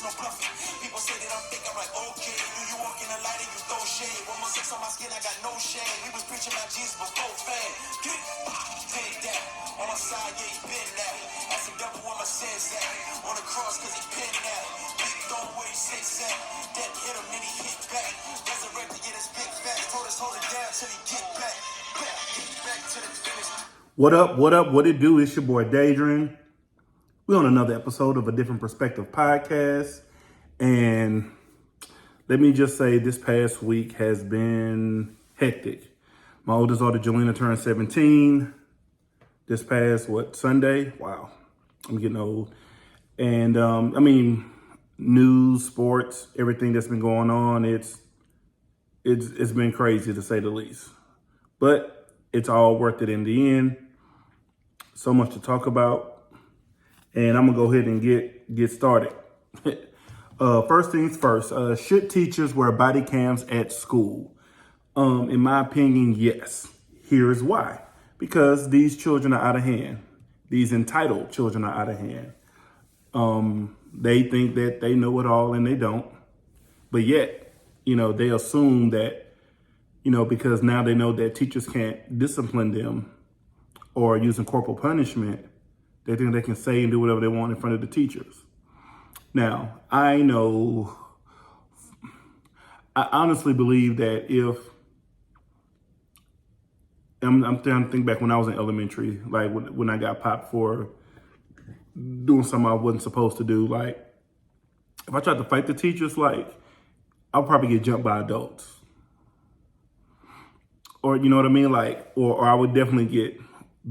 no bluffing. People say that I'm thinking like, okay, do you walk in the light and you throw shade? 1 more sex on my skin, I got no shame. We was preaching about Jesus before fame. Get it, pin it down. On my side, yeah, he been that. Ask the devil where my sins at. On the cross, cause he pinned that. Big throne where he sits at. Death hit him, then he hit back. Resurrected, get his big fat. Told us hold it down till he get back. Get back to the finish. What up, what it do? It's your boy Daedrin. We're on another episode of A Different Perspective podcast. And let me just say this past week has been hectic. My oldest daughter, Jelena, turned 17 this past, Sunday? Wow, I'm getting old. And news, sports, everything that's been going on, it's been crazy to say the least. But it's all worth it in the end. So much to talk about, and I'm gonna go ahead and get started. First things first, should teachers wear body cams at school? In my opinion, yes. Here's why. Because these children are out of hand. These entitled children are out of hand. They think that they know it all and they don't. But yet, they assume that, because now they know that teachers can't discipline them or using corporal punishment, they think they can say and do whatever they want in front of the teachers. Now, I honestly believe that if, I'm trying to think back when I was in elementary, like when I got popped for doing something I wasn't supposed to do, like if I tried to fight the teachers, like I'll probably get jumped by adults. Or, you know what I mean? Like, or I would definitely get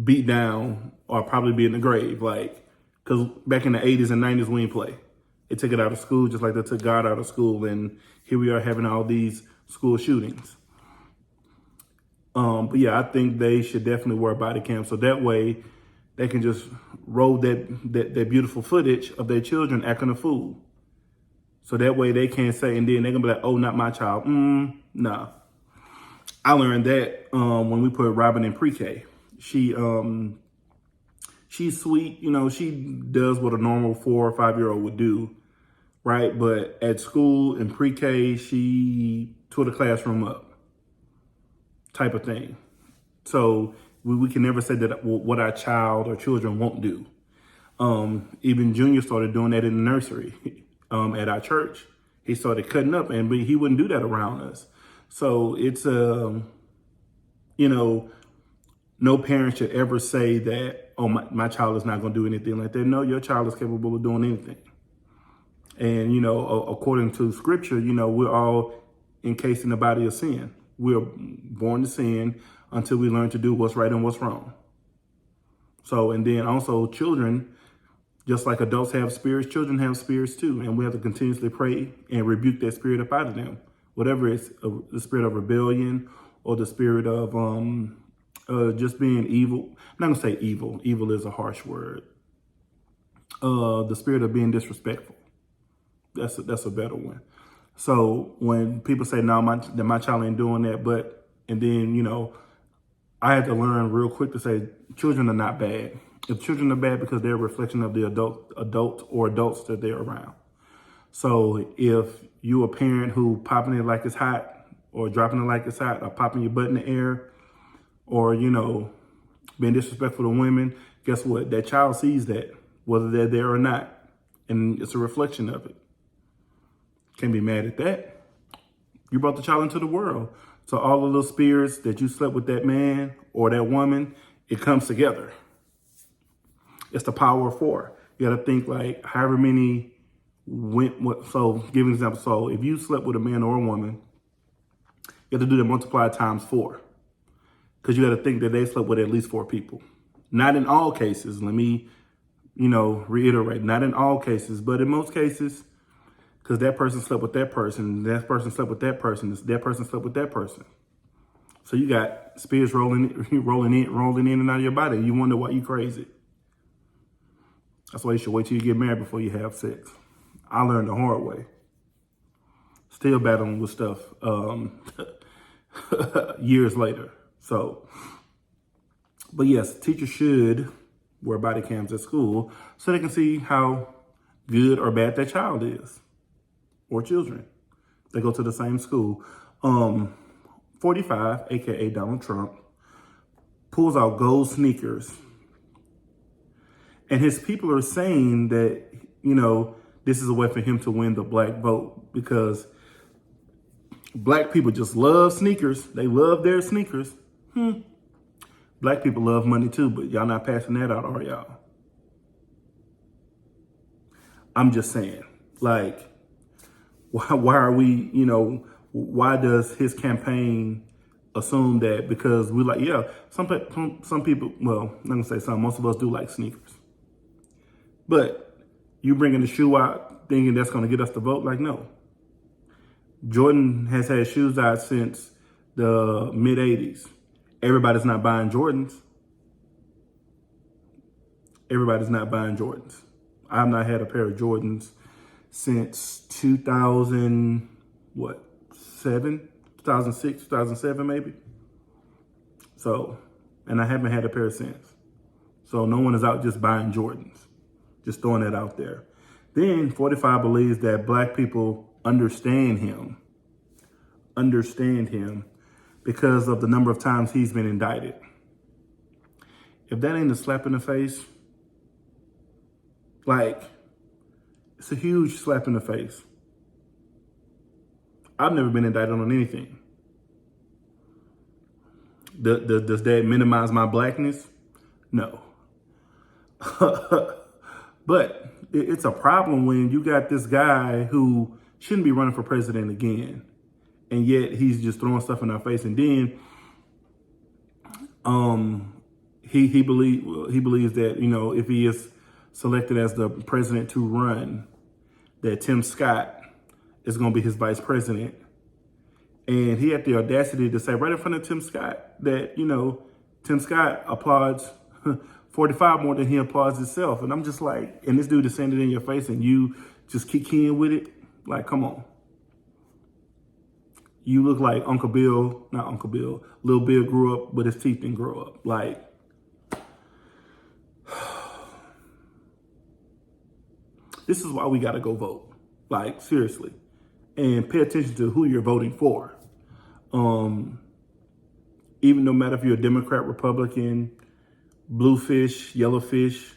beat down or probably be in the grave. Like, because back in the 80s and 90s, we didn't play. They took it out of school just like they took God out of school. And here we are having all these school shootings. But yeah, I think they should definitely wear body cams. So that way they can just roll that beautiful footage of their children acting a fool. So that way they can't say, and then they're gonna be like, oh, not my child. Nah. I learned that when we put Robin in pre-K. She's sweet, she does what a normal 4 or 5 year old would do, right? But at school in pre-K, she tore the classroom up, type of thing. So we can never say that what our child or children won't do. Even Junior started doing that in the nursery at our church. He started cutting up, and he wouldn't do that around us. So it's no parent should ever say that, oh, my child is not going to do anything like that. No, your child is capable of doing anything. And, according to scripture, we're all encased in the body of sin. We're born to sin until we learn to do what's right and what's wrong. So, and then also children, just like adults have spirits, children have spirits too. And we have to continuously pray and rebuke that spirit up out of them. Whatever it's the spirit of rebellion or the spirit of just being evil. I'm not gonna say evil. Evil is a harsh word. The spirit of being disrespectful. That's a better one. So when people say, no, my child ain't doing that, and then, I had to learn real quick to say children are not bad. If children are bad because they're a reflection of the adults that they're around. So if you a parent who popping it like it's hot or dropping it like it's hot or popping your butt in the air or, being disrespectful to women, guess what? That child sees that, whether they're there or not. And it's a reflection of it. Can't be mad at that. You brought the child into the world. So all the little spirits that you slept with that man or that woman, it comes together. It's the power of 4. You got to think like however many so give an example. So if you slept with a man or a woman, you have to do that multiplied times 4. Because you got to think that they slept with at least 4 people. Not in all cases. Let me, reiterate. Not in all cases, but in most cases, because that person slept with that person, that person slept with that person, that person slept with that person. So you got spirits rolling in and out of your body. You wonder why you crazy. That's why you should wait till you get married before you have sex. I learned the hard way. Still battling with stuff years later. So, but yes, teachers should wear body cams at school so they can see how good or bad that child is, or children. They go to the same school. 45, aka Donald Trump, pulls out gold sneakers. And his people are saying that, this is a way for him to win the black vote, because black people just love sneakers. They love their sneakers. Black people love money too, but y'all not passing that out, are y'all? I'm just saying, like, why are we, why does his campaign assume that because we like, yeah, some people, well, I'm gonna say some, most of us do like sneakers. But you bringing the shoe out thinking that's gonna get us to vote? Like, no. Jordan has had shoes out since the mid 80s. Everybody's not buying Jordans. Everybody's not buying Jordans. I've not had a pair of Jordans since 2006, 2007 maybe. So, and I haven't had a pair since. So no one is out just buying Jordans. Just throwing that out there. Then 45 believes that black people understand him because of the number of times he's been indicted. If that ain't a slap in the face, like, it's a huge slap in the face. I've never been indicted on anything. Does that minimize my blackness? No. But it's a problem when you got this guy who shouldn't be running for president again, and yet he's just throwing stuff in our face. And then he believes that, if he is selected as the president to run, that Tim Scott is going to be his vice president. And he had the audacity to say right in front of Tim Scott that, Tim Scott applauds 45 more than he applauds himself. And I'm just like, and this dude is saying it in your face and you just kick in with it. Like, come on. You look like Uncle Bill, not Uncle Bill. Lil Bill grew up, but his teeth didn't grow up. Like, this is why we got to go vote. Like, seriously. And pay attention to who you're voting for. Even no matter if you're a Democrat, Republican, blue fish, yellow fish,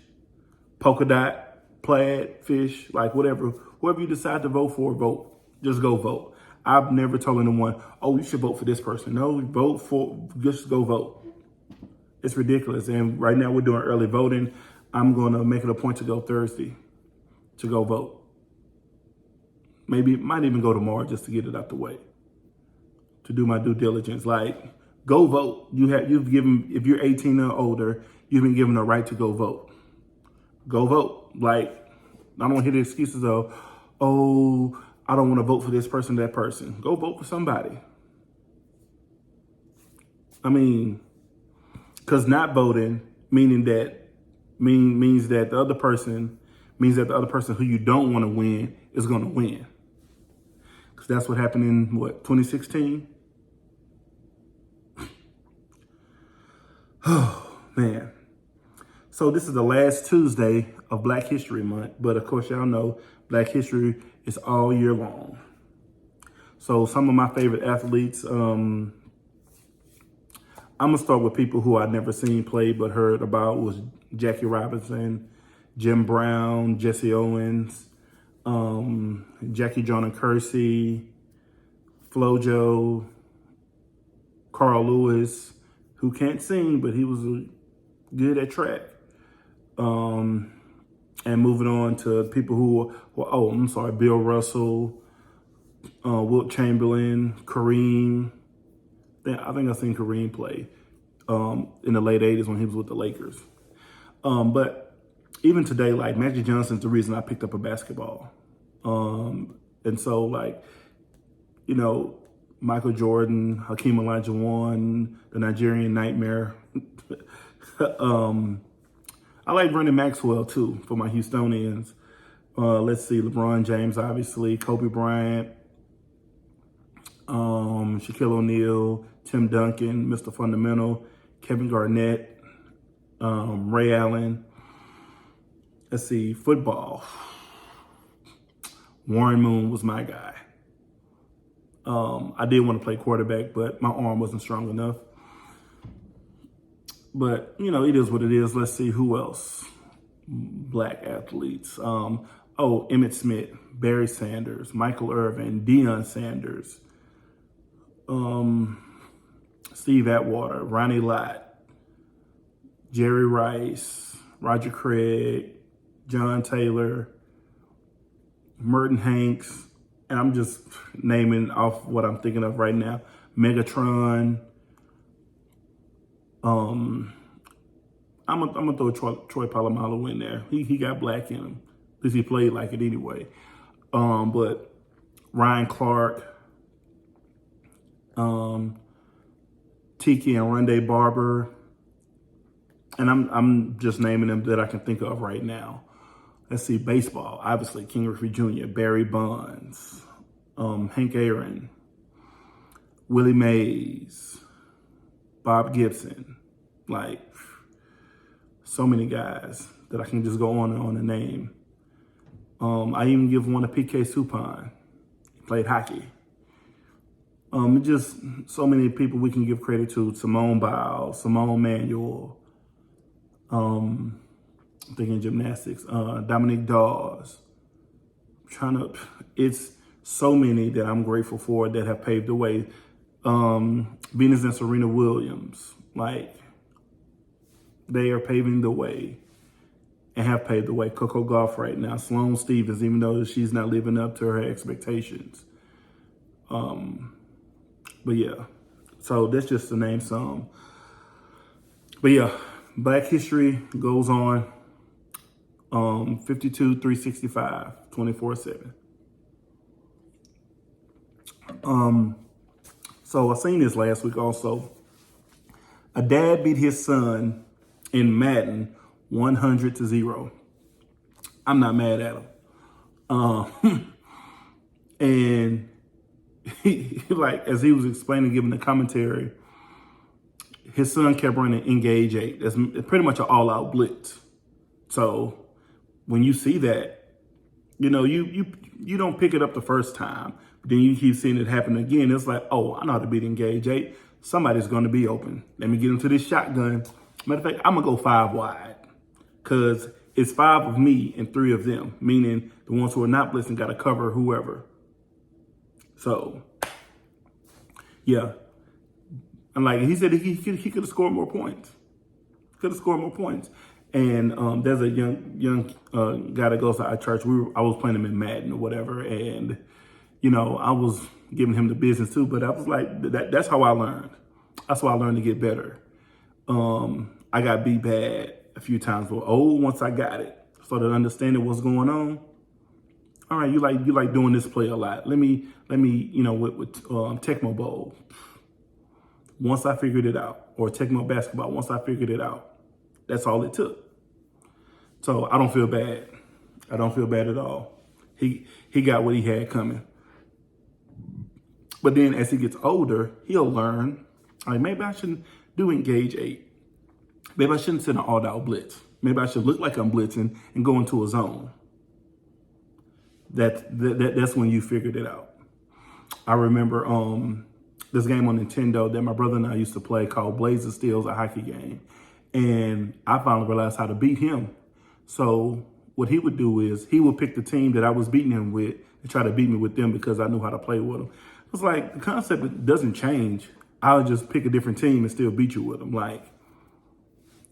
polka dot, plaid fish, like whatever. Whoever you decide to vote for, vote. Just go vote. I've never told anyone, oh, you should vote for this person. No, just go vote. It's ridiculous. And right now we're doing early voting. I'm going to make it a point to go Thursday to go vote. Maybe might even go tomorrow just to get it out the way, to do my due diligence. Like, go vote. You've given, if you're 18 or older, you've been given a right to go vote. Go vote. Like, I don't hear the excuses of, oh, I don't want to vote for this person, that person. Go vote for somebody. I mean, because not voting means that the other person who you don't want to win is going to win. Because that's what happened in 2016. Oh, man. So this is the last Tuesday of Black History Month. But of course, y'all know Black History is all year long. So some of my favorite athletes, I'm going to start with people who I've never seen play but heard about, was Jackie Robinson, Jim Brown, Jesse Owens, Jackie Joyner Kersee, FloJo, Carl Lewis, who can't sing, but he was good at track. And moving on to people who were, Bill Russell, Wilt Chamberlain, Kareem. I think I've seen Kareem play in the late 80s when he was with the Lakers. But even today, like, Magic Johnson's the reason I picked up a basketball. And so, like, Michael Jordan, Hakeem Olajuwon, the Nigerian Nightmare. I like Brendan Maxwell, too, for my Houstonians. Let's see, LeBron James, obviously, Kobe Bryant, Shaquille O'Neal, Tim Duncan, Mr. Fundamental, Kevin Garnett, Ray Allen. Let's see, football. Warren Moon was my guy. I did want to play quarterback, but my arm wasn't strong enough. But, you know, it is what it is. Let's see who else. Black athletes. Emmitt Smith, Barry Sanders, Michael Irvin, Deion Sanders, Steve Atwater, Ronnie Lott, Jerry Rice, Roger Craig, John Taylor, Merton Hanks, and I'm just naming off what I'm thinking of right now. Megatron. I'm gonna throw Troy Polamalu in there. He got black in him. At least he played like it anyway. But Ryan Clark, Tiki and Rondé Barber, and I'm just naming them that I can think of right now. Let's see, baseball, obviously, King Griffey Jr., Barry Bonds, Hank Aaron, Willie Mays, Bob Gibson, like so many guys that I can just go on and on and name. I even give one to PK Subban. He played hockey. Just so many people we can give credit to. Simone Biles, Simone Manuel, I'm thinking gymnastics, Dominique Dawes. It's so many that I'm grateful for that have paved the way. Venus and Serena Williams, like they are paving the way and have paved the way. Coco Gauff right now, Sloane Stephens, even though she's not living up to her expectations. But yeah, so that's just to name some. But yeah, Black History goes on 52, 365, 24/7. So I seen this last week also. A dad beat his son in Madden 100-0. I'm not mad at him. And he, like, as he was explaining, giving the commentary, his son kept running Engage 8. That's pretty much an all-out blitz. So when you see that, you know, you don't pick it up the first time. But then you keep seeing it happen again. It's like, oh, I know how to beat Engage 8. Somebody's going to be open. Let me get into this shotgun. Matter of fact, I'm going to go 5 wide. Because it's 5 of me and 3 of them. Meaning the ones who are not blitzing got to cover whoever. So, yeah. And like he said, he could have scored more points. Could have scored more points. And there's a young guy that goes to our church. I was playing him in Madden or whatever. And, you know, I was giving him the business too. But I was like, that's how I learned. That's how I learned to get better. I got beat bad a few times. But once I got it, started understanding what's going on. All right, you like doing this play a lot. Let me, you know, with Tecmo Bowl. Once I figured it out, or Tecmo Basketball, once I figured it out, that's all it took. So I don't feel bad. I don't feel bad at all. He got what he had coming. But then as he gets older, he'll learn, like, maybe I shouldn't do Engage 8. Maybe I shouldn't send an all-out blitz. Maybe I should look like I'm blitzing and go into a zone. That's when you figured it out. I remember this game on Nintendo that my brother and I used to play called Blades of Steel, a hockey game. And I finally realized how to beat him. So what he would do is he would pick the team that I was beating him with and try to beat me with them because I knew how to play with them. It's like the concept doesn't change. I'll just pick a different team and still beat you with them. Like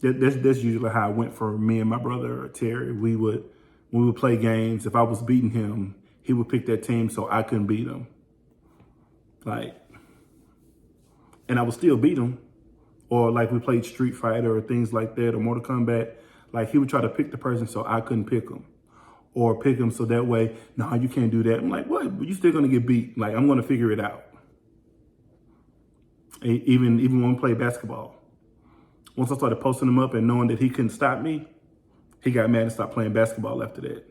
that's usually how it went for me and my brother Terry. We would play games. If I was beating him, he would pick that team so I couldn't beat him. Like, and I would still beat him. Or like we played Street Fighter or things like that, or Mortal Kombat. Like he would try to pick the person so I couldn't pick him. Or pick him so that way, no, you can't do that. I'm like, what? But you're still going to get beat. Like, I'm going to figure it out. Even when we played basketball. Once I started posting him up and knowing that he couldn't stop me, he got mad and stopped playing basketball after that.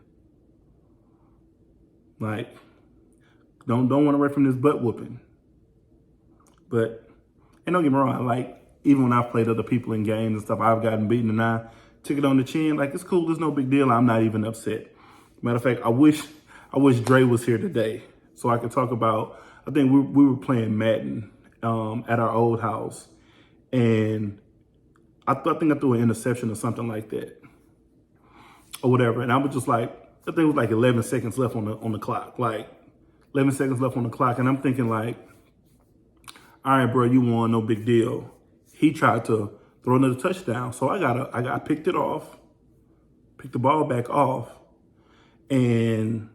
Like, don't want to run from this butt whooping. But, and don't get me wrong, like, even when I've played other people in games and stuff, I've gotten beaten and I took it on the chin. Like, it's cool. There's no big deal. I'm not even upset. Matter of fact, I wish I wish Dre was here today so I could talk about. I think we were playing Madden at our old house, and I think I threw an interception or something like that, or whatever. And I was just like, I think it was like 11 seconds left on the clock, like 11 seconds left on the clock, and I'm thinking like, all right, bro, you won, no big deal. He tried to throw another touchdown, so I picked it off, picked the ball back off, and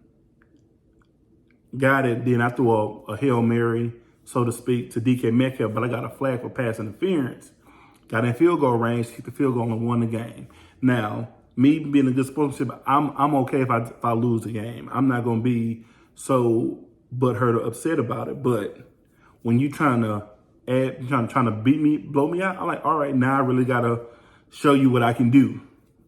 got it. Then I threw a Hail Mary, so to speak, to DK Metcalf, but I got a flag for pass interference. Got in field goal range, kicked the field goal and won the game. Now, me being a good sportsmanship, I'm okay if I lose the game. I'm not gonna be so butthurt or upset about it. But when you trying to beat me, blow me out, I'm like, all right, now I really gotta show you what I can do.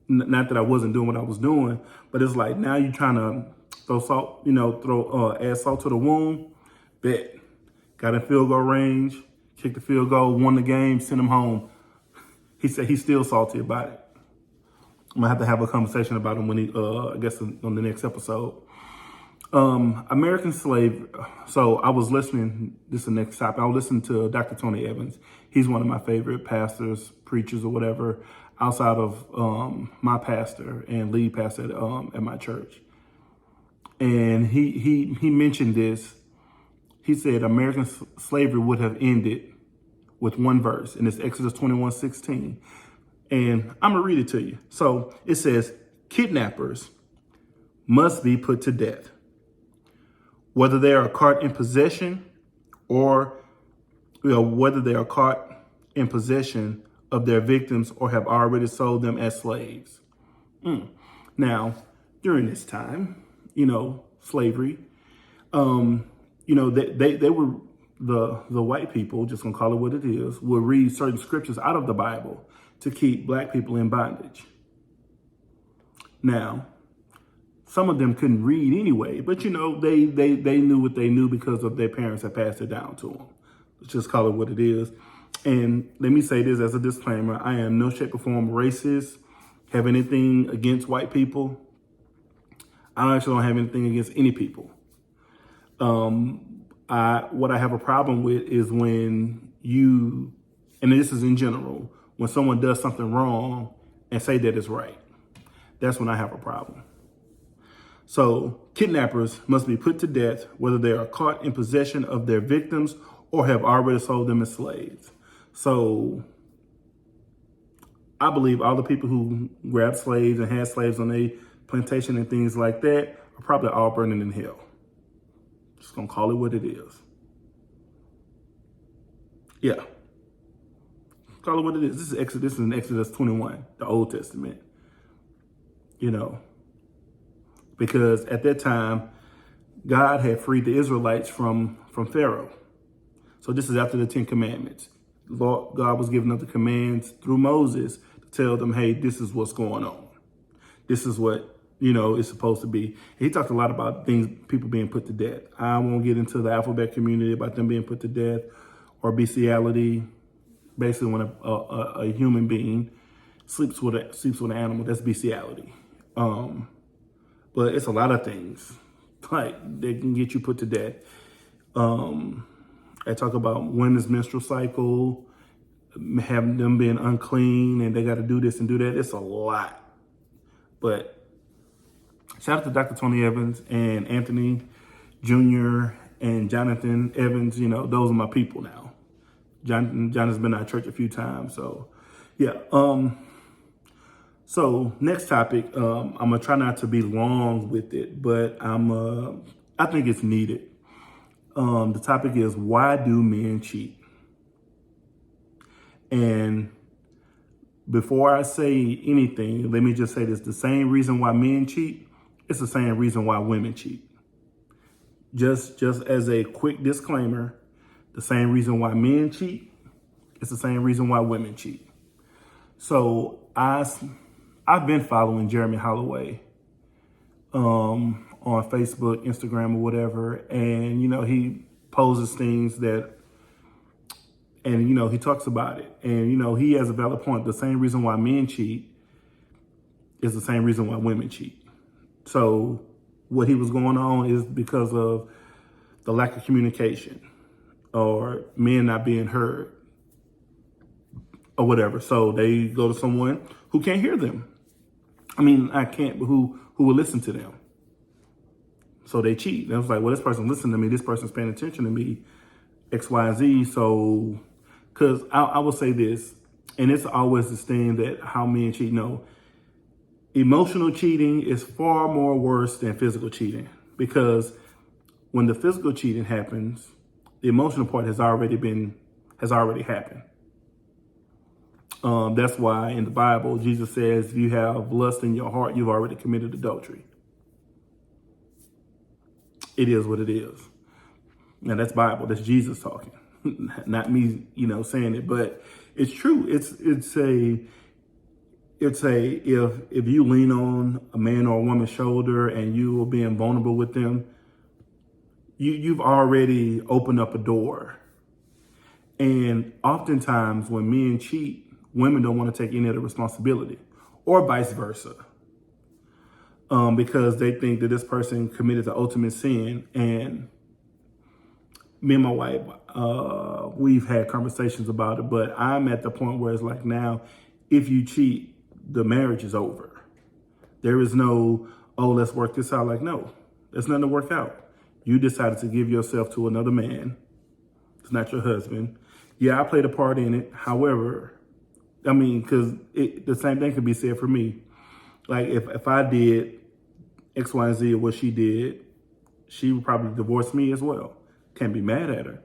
Not that I wasn't doing what I was doing, but it's like now you're trying to throw salt, add salt to the wound. Bet. Got in field goal range, kicked the field goal, won the game, sent him home. He said he's still salty about it. I'm gonna have a conversation about him when I guess on the next episode. American slavery. So I was listening, this is the next topic. I was listening to Dr. Tony Evans. He's one of my favorite pastors, preachers or whatever, outside of my pastor and lead pastor at my church. And he mentioned this. He said American slavery would have ended with one verse, and it's Exodus 21:16. And I'm gonna read it to you. So it says, kidnappers must be put to death, whether they are caught in possession or whether they are caught in possession of their victims or have already sold them as slaves. Now, during this time, slavery, they were, the white people, just gonna call it what it is, will read certain scriptures out of the Bible to keep black people in bondage. Now, some of them couldn't read anyway, but they knew what they knew because of their parents had passed it down to them. Let's just call it what it is. And let me say this as a disclaimer: I am no shape or form racist, have anything against white people. I actually don't have anything against any people. What I have a problem with is when you, and this is in general, when someone does something wrong and say that it's right. That's when I have a problem. So kidnappers must be put to death, whether they are caught in possession of their victims or have already sold them as slaves. So I believe all the people who grabbed slaves and had slaves on a plantation and things like that are probably all burning in hell. Just gonna call it what it is. Yeah. Call it what it is. This is in Exodus 21, the Old Testament. Because at that time, God had freed the Israelites from Pharaoh. So this is after the 10 Commandments. God was giving them the commands through Moses to tell them, hey, this is what's going on. This is what, it's supposed to be. He talked a lot about people being put to death. I won't get into the alphabet community about them being put to death or bestiality. Basically, when a human being sleeps with an animal, that's bestiality. But it's a lot of things like they can get you put to death. I talk about women's menstrual cycle, having them being unclean, and they got to do this and do that. It's a lot. But shout out to Dr. Tony Evans and Anthony Jr. and Jonathan Evans. Those are my people now. John has been at our church a few times. So, yeah. So next topic, I'm gonna try not to be long with it, but I think it's needed. The topic is, why do men cheat? And before I say anything, let me just say this: the same reason why men cheat, it's the same reason why women cheat. Just as a quick disclaimer, the same reason why men cheat, it's the same reason why women cheat. So I've been following Jeremy Holloway on Facebook, Instagram, or whatever, and he poses things that, and he talks about it, and he has a valid point. The same reason why men cheat is the same reason why women cheat. So what he was going on is because of the lack of communication or men not being heard or whatever. So they go to someone who can't hear them. I mean, I can't, but who will listen to them. So they cheat. And I was like, well, this person listened to me. This person's paying attention to me, X, Y, and Z. So, because I will say this, and it's always this thing that how men cheat. No, emotional cheating is far more worse than physical cheating, because when the physical cheating happens, the emotional part has already happened. That's why in the Bible, Jesus says, if you have lust in your heart, you've already committed adultery. It is what it is. Now that's Bible. That's Jesus talking, not me, saying it, but it's true. It's a if you lean on a man or a woman's shoulder and you are being vulnerable with them, you've already opened up a door. And oftentimes when men cheat, women don't want to take any of the responsibility, or vice versa, because they think that this person committed the ultimate sin. And me and my wife, we've had conversations about it, but I'm at the point where it's like, now, if you cheat, the marriage is over. There is no, oh, let's work this out. Like, no, there's nothing to work out. You decided to give yourself to another man. It's not your husband. Yeah, I played a part in it. However, I mean, because the same thing could be said for me. Like, if I did X, Y, and Z of what she did, she would probably divorce me as well. Can't be mad at her.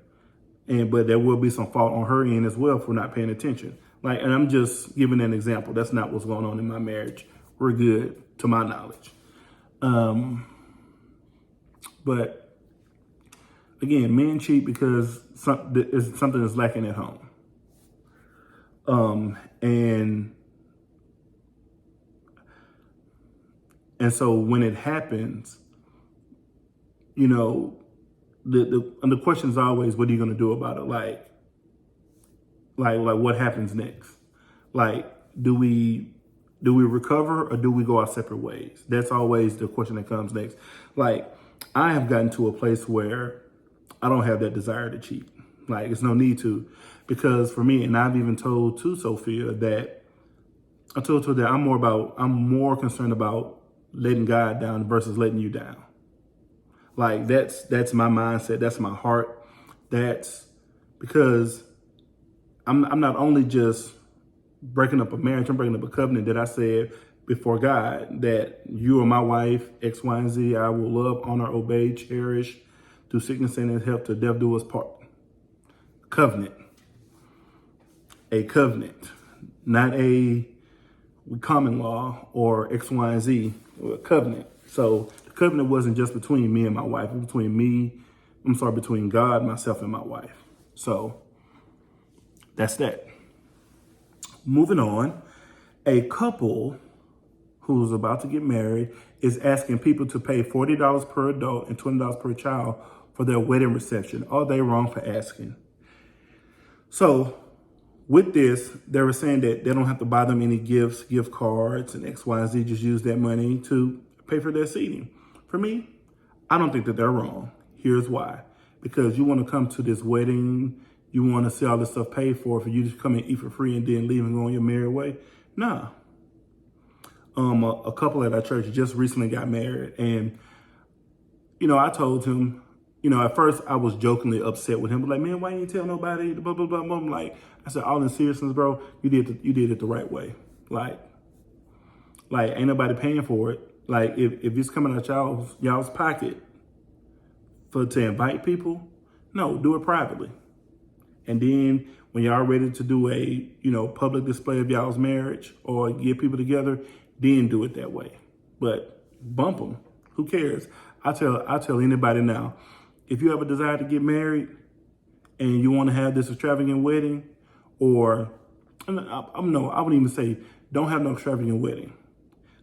But there will be some fault on her end as well for not paying attention. Like, and I'm just giving an example. That's not what's going on in my marriage. We're good, to my knowledge. But again, men cheat because something is lacking at home. And so when it happens, the question is always, what are you going to do about it? Like what happens next? Like, do we recover or do we go our separate ways? That's always the question that comes next. Like, I have gotten to a place where I don't have that desire to cheat. Like, it's no need to, because for me, and I've even told to Sophia that I'm more concerned about letting God down versus letting you down. Like, that's my mindset. That's my heart. That's because I'm not only just breaking up a marriage, I'm breaking up a covenant that I said before God that you are my wife, X, Y, and Z. I will love, honor, obey, cherish through sickness and health to death do us part. Covenant. A covenant, not a common law or X, Y, and Z, or a covenant. So the covenant wasn't just between me and my wife, it was between God, myself, and my wife. So that's that. Moving on, a couple who's about to get married is asking people to pay $40 per adult and $20 per child for their wedding reception. Are they wrong for asking? So with this, they were saying that they don't have to buy them any gifts, gift cards, and X, Y, and Z. Just use that money to pay for their seating. For me, I don't think that they're wrong. Here's why. Because you want to come to this wedding, you want to see all this stuff paid for you to come and eat for free and then leave and go on your merry way? Nah. A couple at our church just recently got married, and I told him, at first I was jokingly upset with him, but like, man, why you didn't tell nobody? Blah blah blah blah. Like, I said, all in seriousness, bro, you did it the right way. Like ain't nobody paying for it. Like, if it's coming out y'all's pocket to invite people, no, do it privately. And then when y'all ready to do a, public display of y'all's marriage or get people together, then do it that way. But bump them. Who cares? I tell anybody now, if you have a desire to get married and you want to have this extravagant wedding, or I wouldn't even say don't have no extravagant wedding.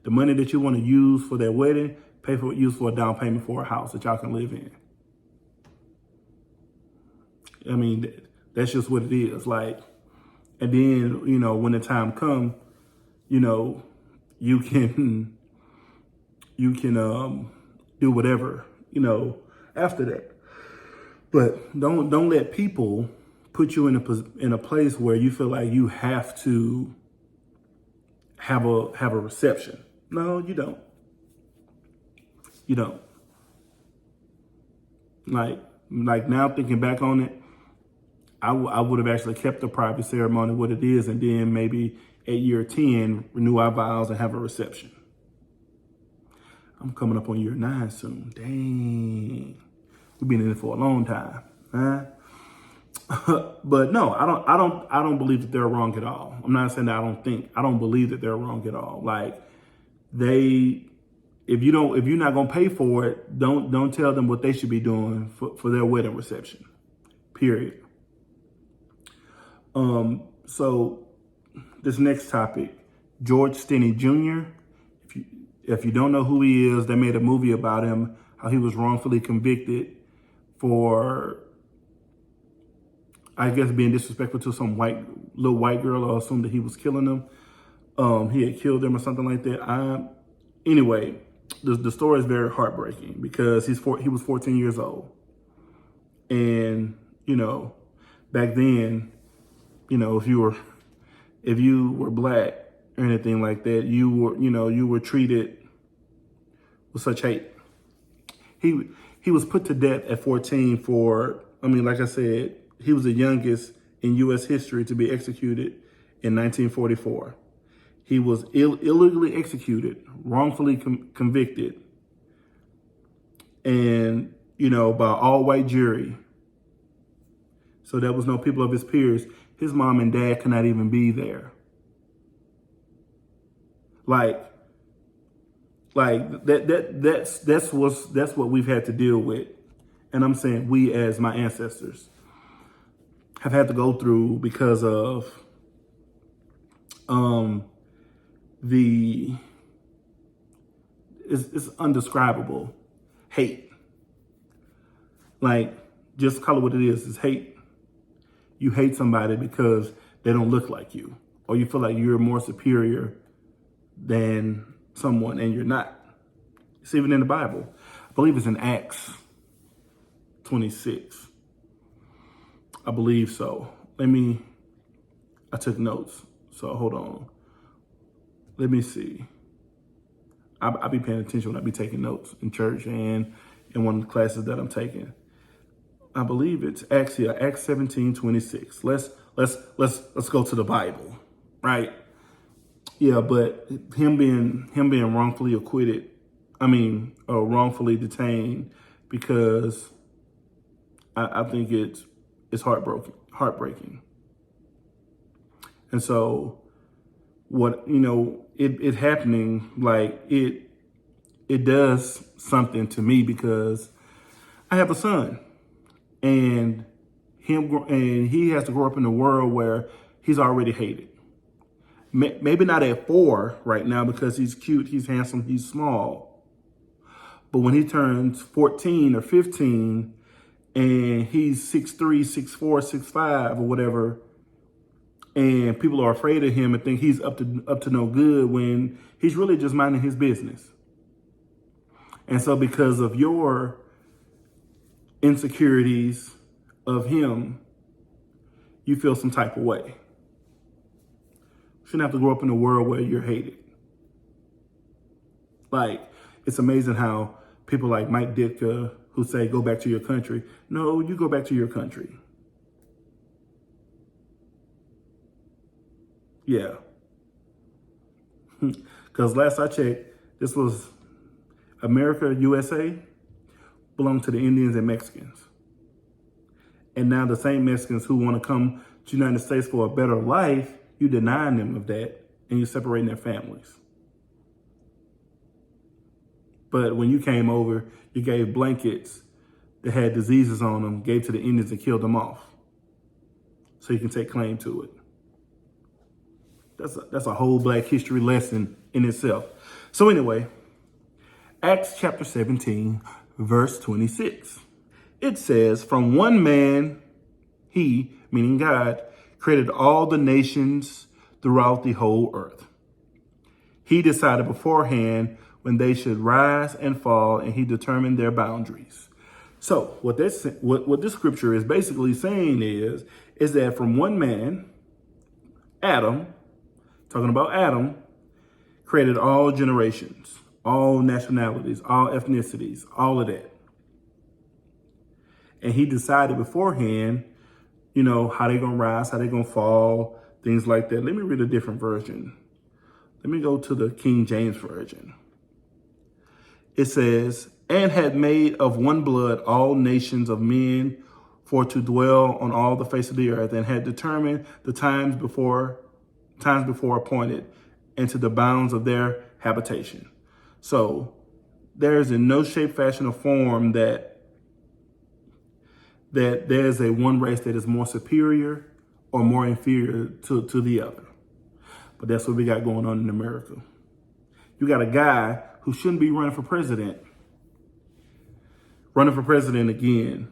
The money that you want to use for that wedding, use for a down payment for a house that y'all can live in. I mean, that's just what it is. Like, and then, when the time comes, you can do whatever, after that. But don't let people put you in a place where you feel like you have to have a reception. No, you don't. You don't. Like now thinking back on it, I would have actually kept the private ceremony what it is, and then maybe at year 10 renew our vows and have a reception. I'm coming up on year 9 soon. Dang, we've been in it for a long time, huh? But no, I don't believe that they're wrong at all. I'm not saying that I don't believe that they're wrong at all. Like if you're not gonna pay for it, don't tell them what they should be doing for their wedding reception. Period. So this next topic, George Stinney Jr. If you don't know who he is, they made a movie about him, how he was wrongfully convicted for, I guess, being disrespectful to some little white girl, or assumed that he was killing them. He had killed them or something like that. Anyway, the story is very heartbreaking because he was 14 years old. And, back then, if you were black or anything like that, you were treated with such hate. He was put to death at 14 for, like I said, he was the youngest in U.S. history to be executed in 1944. He was illegally executed, wrongfully convicted, and, by all white jury. So there was no people of his peers. His mom and dad could not even be there. Like that's what we've had to deal with. And I'm saying we, as my ancestors, have had to go through because of it's undescribable hate. Like, just call it what it is. It's hate. You hate somebody because they don't look like you, or you feel like you're more superior than someone, and you're not. It's even in the Bible. I believe it's in Acts 26. I believe so. I took notes, so hold on. Let me see. I'll be paying attention when I be taking notes in church and in one of the classes that I'm taking. I believe it's Acts 17:26. Let's go to the Bible, right? Yeah, but him being wrongfully acquitted, or wrongfully detained, because I think it's heartbreaking. And so what, it happening, like it does something to me, because I have a son, and he has to grow up in a world where he's already hated. Maybe not at 4 right now because he's cute, he's handsome, he's small. But when he turns 14 or 15 and he's 6'3", 6'4", 6'5", or whatever, and people are afraid of him and think he's up to no good, when he's really just minding his business. And so because of your insecurities of him, you feel some type of way. You shouldn't have to grow up in a world where you're hated. Like, it's amazing how people like Mike Ditka, who say, go back to your country. No, you go back to your country. Yeah. Because last I checked, this was America, USA, belonged to the Indians and Mexicans. And now the same Mexicans who want to come to the United States for a better life, you denying them of that, and you're separating their families. But when you came over, you gave blankets that had diseases on them, gave to the Indians and killed them off, so you can take claim to it. That's a whole Black history lesson in itself. So anyway, Acts chapter 17, verse 26. It says, from one man, he, meaning God, created all the nations throughout the whole earth. He decided beforehand when they should rise and fall, and he determined their boundaries. So what this scripture is basically saying is that from one man, Adam, talking about Adam, created all generations, all nationalities, all ethnicities, all of that. And he decided beforehand, how they're going to rise, how they're going to fall, things like that. Let me read a different version. Let me go to the King James Version. It says, and had made of one blood all nations of men for to dwell on all the face of the earth, and had determined the times before appointed, and to the bounds of their habitation. So there is in no shape, fashion, or form that there's a one race that is more superior or more inferior to the other. But that's what we got going on in America. You got a guy who shouldn't be running for president again,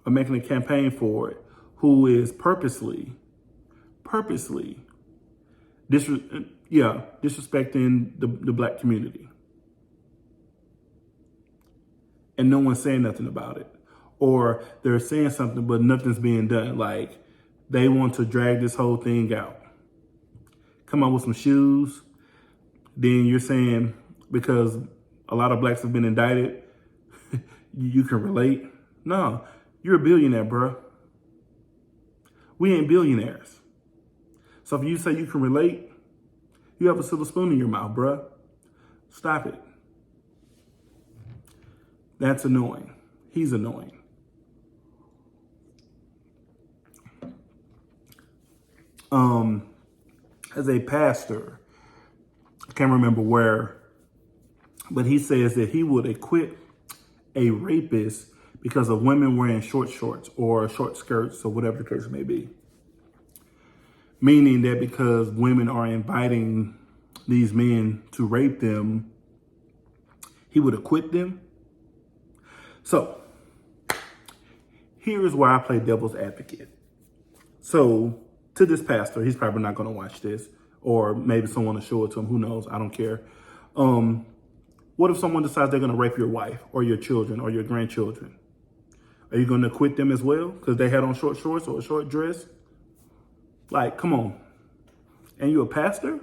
or making a campaign for it, who is purposely disrespecting the black community. And no one's saying nothing about it. Or they're saying something, but nothing's being done. Like, they want to drag this whole thing out. Come up with some shoes. Then you're saying, because a lot of blacks have been indicted, you can relate. No, you're a billionaire, bro. We ain't billionaires. So if you say you can relate, you have a silver spoon in your mouth, bro. Stop it. That's annoying. He's annoying. As a pastor, I can't remember where, but he says that he would acquit a rapist because of women wearing short shorts or short skirts or whatever the case may be. Meaning that because women are inviting these men to rape them, he would acquit them. So here is where I play devil's advocate. So to this pastor, he's probably not going to watch this, or maybe someone will show it to him. Who knows? I don't care. What if someone decides they're going to rape your wife or your children or your grandchildren? Are you going to acquit them as well because they had on short shorts or a short dress? Like, come on. And you're a pastor?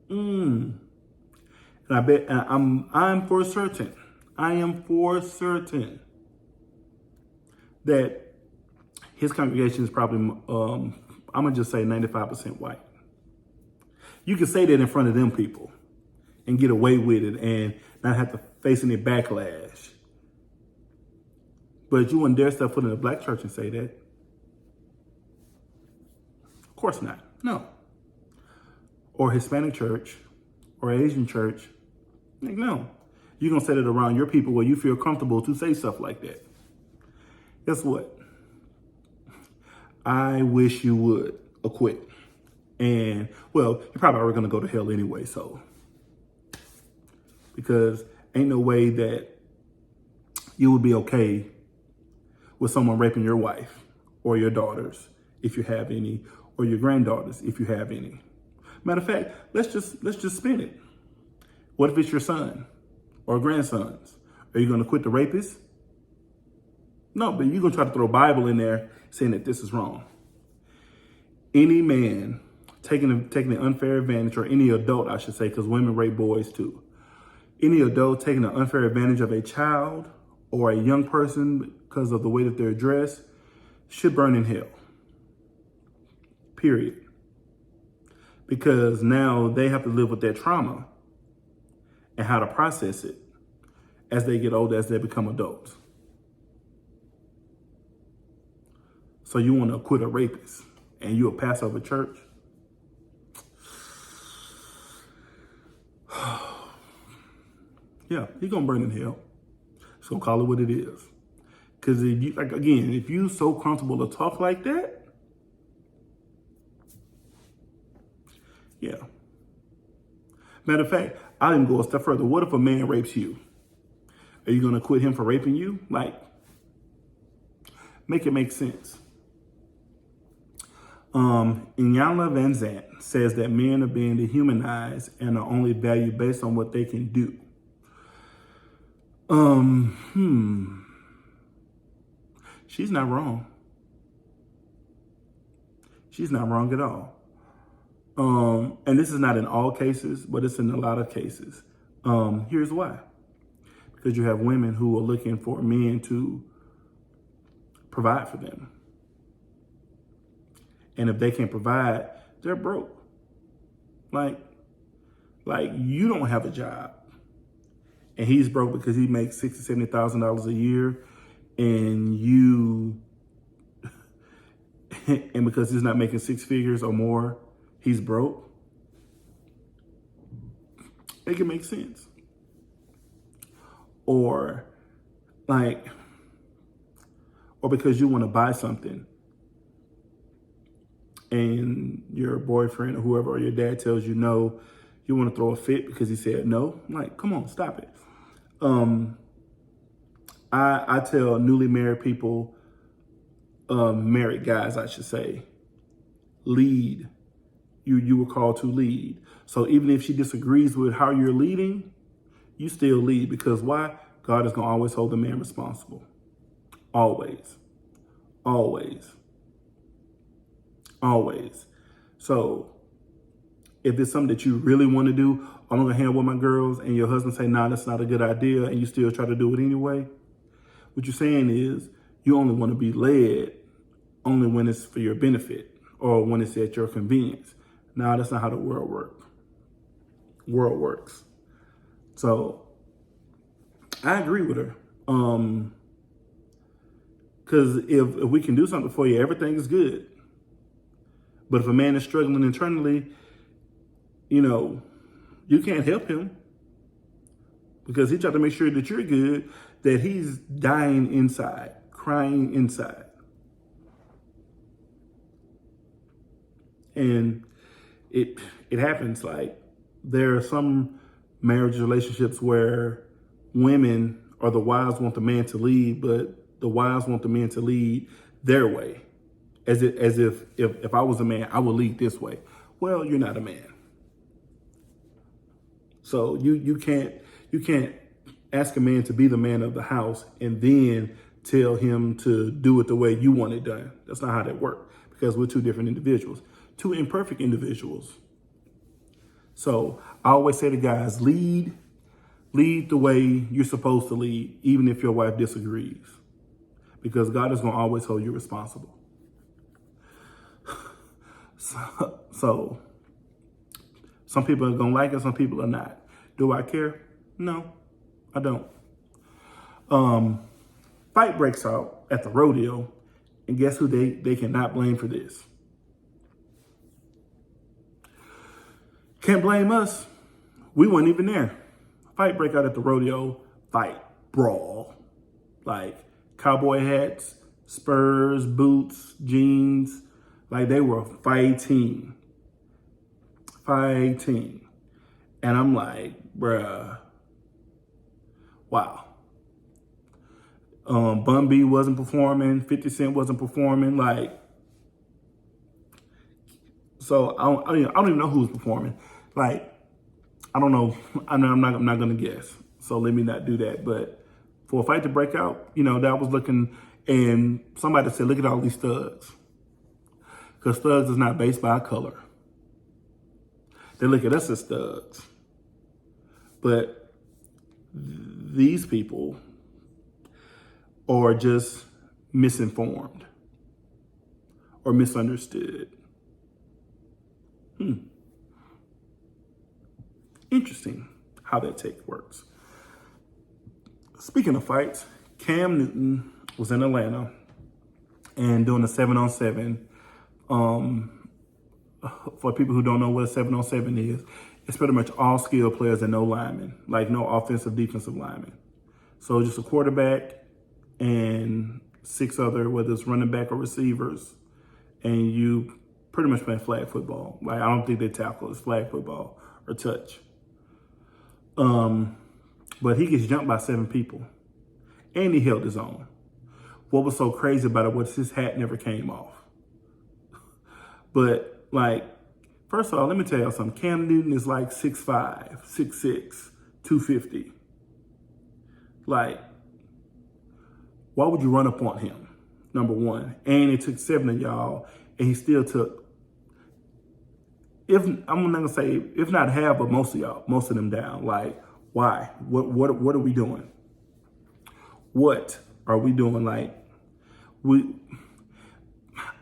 And I bet I am for certain that his congregation is probably, I'm going to just say 95% white. You can say that in front of them people and get away with it and not have to face any backlash. But you wouldn't dare step foot in a black church and say that. Of course not. No. Or Hispanic church or Asian church. Like, no. You're going to set it around your people where you feel comfortable to say stuff like that. Guess what? I wish you would acquit. And, well, you're probably already going to go to hell anyway, so. Because ain't no way that you would be okay with someone raping your wife or your daughters, if you have any, or your granddaughters, if you have any. Matter of fact, let's just spin it. What if it's your son or grandsons? Are you going to quit the rapist? No, but you're going to try to throw a Bible in there saying that this is wrong. Any man taking an unfair advantage, or any adult, I should say, because women rape boys too. Any adult taking an unfair advantage of a child or a young person because of the way that they're dressed should burn in hell. Period. Because now they have to live with that trauma and how to process it as they get older, as they become adults. So you want to acquit a rapist and you're a pastor of a church? Yeah, he's going to burn in hell. He's going to call it what it is. Because if you so comfortable to talk like that, yeah. Matter of fact, I'll even go a step further. What if a man rapes you? Are you going to quit him for raping you? Like, make it make sense. Iyanla Vanzant says that men are being dehumanized and are only valued based on what they can do. She's not wrong. She's not wrong at all. And this is not in all cases, but it's in a lot of cases. Here's why. Because you have women who are looking for men to provide for them. And if they can't provide, they're broke. Like you don't have a job. And he's broke because he makes $60,000, $70,000 a year. And and because he's not making six figures or more, he's broke. It can make sense. Or because you want to buy something and your boyfriend or whoever or your dad tells you no, you want to throw a fit because he said no. Like, come on, stop it. I tell newly married people, married guys, I should say, lead. You were called to lead. So even if she disagrees with how you're leading, you still lead, because why? God is going to always hold the man responsible. Always. Always. Always. So if it's something that you really want to do, I'm going to hang out with my girls, and your husband say, nah, that's not a good idea, and you still try to do it anyway, what you're saying is you only want to be led only when it's for your benefit or when it's at your convenience. No, that's not how the world works. So I agree with her. Because if we can do something for you, everything is good. But if a man is struggling internally, you can't help him, because he tried to make sure that you're good, that he's dying inside, crying inside. And it happens. Like, there are some marriage relationships where women or the wives want the man to lead, but the wives want the man to lead their way. As if I was a man, I would lead this way. Well, you're not a man. So you can't ask a man to be the man of the house and then tell him to do it the way you want it done. That's not how that works, because we're two different individuals, two imperfect individuals. So I always say to guys, lead the way you're supposed to lead, even if your wife disagrees, because God is going to always hold you responsible. So some people are going to like it, some people are not. Do I care? No, I don't. Fight breaks out at the rodeo, and guess who they cannot blame for this? Can't blame us. We weren't even there. Fight break out at the rodeo, fight, brawl. Like cowboy hats, spurs, boots, jeans. Like they were fighting. And I'm like, bruh, wow. Bun B wasn't performing. 50 Cent wasn't performing. Like, so I don't even know who was performing. Like, I don't know. I'm not gonna guess. So let me not do that. But for a fight to break out, that was looking. And somebody said, look at all these thugs, because thugs is not based by color. They look at us as thugs. But these people are just misinformed or misunderstood. Interesting how that take works. Speaking of fights, Cam Newton was in Atlanta and doing a 7-on-7. For people who don't know what a 7-on-7 is, it's pretty much all skill players and no linemen, like no offensive, defensive linemen. So just a quarterback and 6 other, whether it's running back or receivers, and you pretty much play flag football. Like, I don't think they tackle, it's flag football or touch. But he gets jumped by 7 people, and he held his own. What was so crazy about it was his hat never came off. But like, first of all, let me tell y'all something. Cam Newton is like 6'5", 6'6", 250. Like, why would you run up on him? Number one. And it took 7 of y'all, and he still took, if I'm not gonna say if not half, but most of y'all, most of them down. Like, why? What are we doing? What are we doing? Like,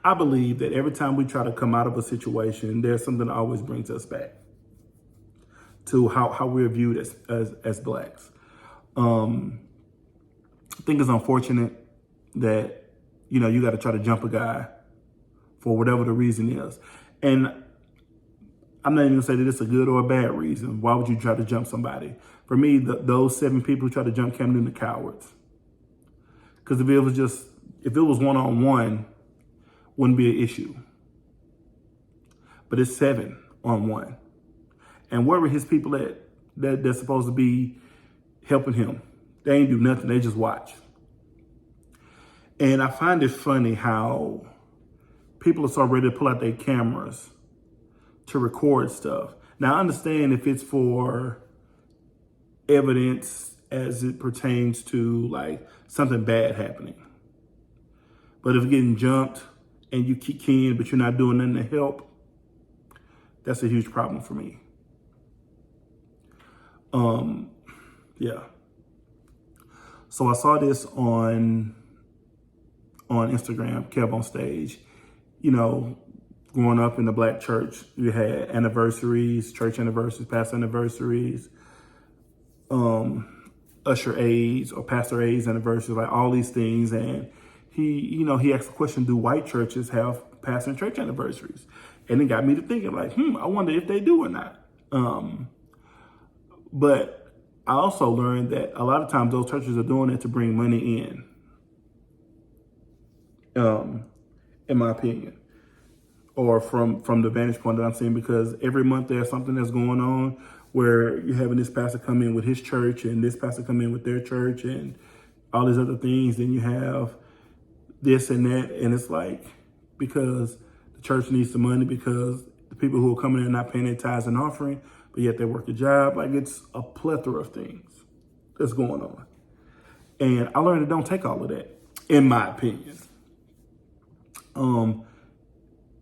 I believe that every time we try to come out of a situation, there's something that always brings us back to how we're viewed as blacks. I think it's unfortunate that, you know, you got to try to jump a guy for whatever the reason is. And I'm not even gonna say that it's a good or a bad reason. Why would you try to jump somebody? For me, those 7 people who tried to jump Cam Newton are cowards. Because if it was one-on-one, wouldn't be an issue. But it's 7 on 1. And where were his people at they're supposed to be helping him? They ain't do nothing, they just watch. And I find it funny how people are so ready to pull out their cameras to record stuff. Now, I understand if it's for evidence as it pertains to like something bad happening. But if you're getting jumped and you keep keying, but you're not doing nothing to help, that's a huge problem for me. Yeah. So I saw this on Instagram, Kev on Stage. You know, growing up in the black church, you had anniversaries, church anniversaries, pastor anniversaries, usher aids or pastor aids anniversaries, like all these things. And he asked the question, do white churches have pastor and church anniversaries? And it got me to thinking like, I wonder if they do or not. But I also learned that a lot of times those churches are doing it to bring money in my opinion, or from the vantage point that I'm seeing, because every month there's something that's going on where you're having this pastor come in with his church and this pastor come in with their church and all these other things. Then you have this and that. And it's like, because the church needs the money, because the people who are coming in are not paying their tithes and offering, but yet they work a job. Like, it's a plethora of things that's going on. And I learned it don't take all of that, in my opinion.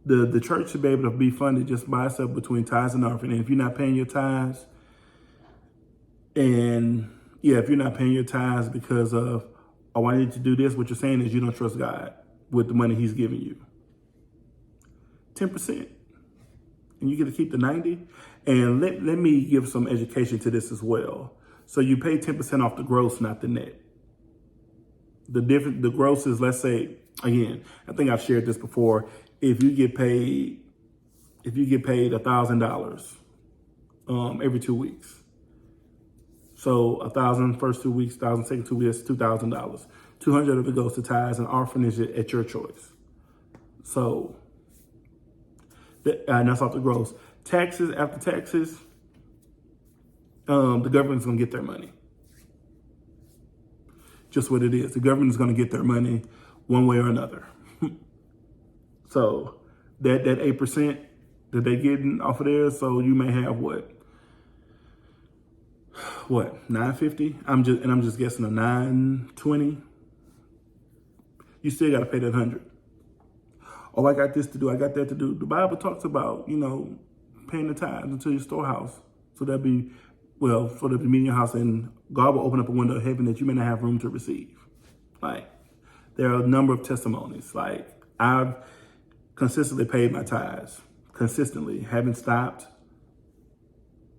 The church should be able to be funded just by itself between tithes and offering. And if you're not paying your tithes, if you're not paying your tithes because of, oh, I need to do this, what you're saying is you don't trust God with the money he's giving you. 10%. And you get to keep the 90. And let me give some education to this as well. So you pay 10% off the gross, not the net. The gross is, let's say, again, I think I've shared this before. If you get paid $1,000 every 2 weeks, so $1,000 first 2 weeks, $1,000 second 2 weeks, $2,000. $200 of it goes to tithes, and offering is at your choice. So and that's off the gross. Taxes, after taxes, the government's gonna get their money. Just what it is. The government's gonna get their money one way or another. So that 8% that they're getting off of there, so you may have what, $950? I'm just guessing a $920. You still gotta pay that $100. Oh, I got this to do, I got that to do. The Bible talks about, paying the tithes into your storehouse. So that'd be, for the meeting your house, and God will open up a window of heaven that you may not have room to receive. Like, there are a number of testimonies. Like, I've consistently paid my tithes, haven't stopped.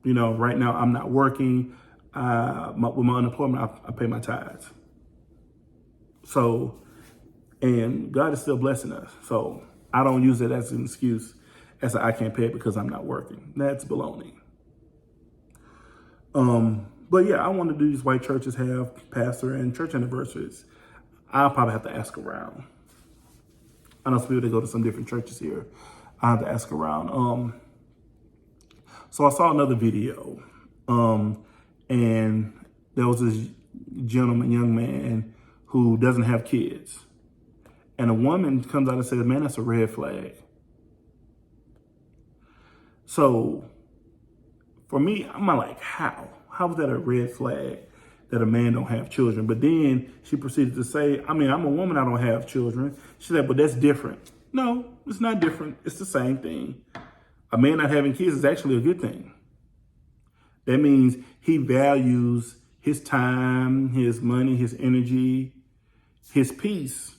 Right now I'm not working. With my unemployment, I pay my tithes. So, and God is still blessing us. So I don't use it as an excuse as I can't pay it because I'm not working. That's baloney. But yeah, I want to do these white churches have pastor and church anniversaries. I'll probably have to ask around. I know some people that go to some different churches here. I have to ask around. So I saw another video, and there was this young man who doesn't have kids. And a woman comes out and says, man, that's a red flag. So for me, I'm like, how? How is that a red flag that a man don't have children? But then she proceeded to say, I mean, I'm a woman, I don't have children. She said, but that's different. No, it's not different. It's the same thing. A man not having kids is actually a good thing. That means he values his time, his money, his energy, his peace.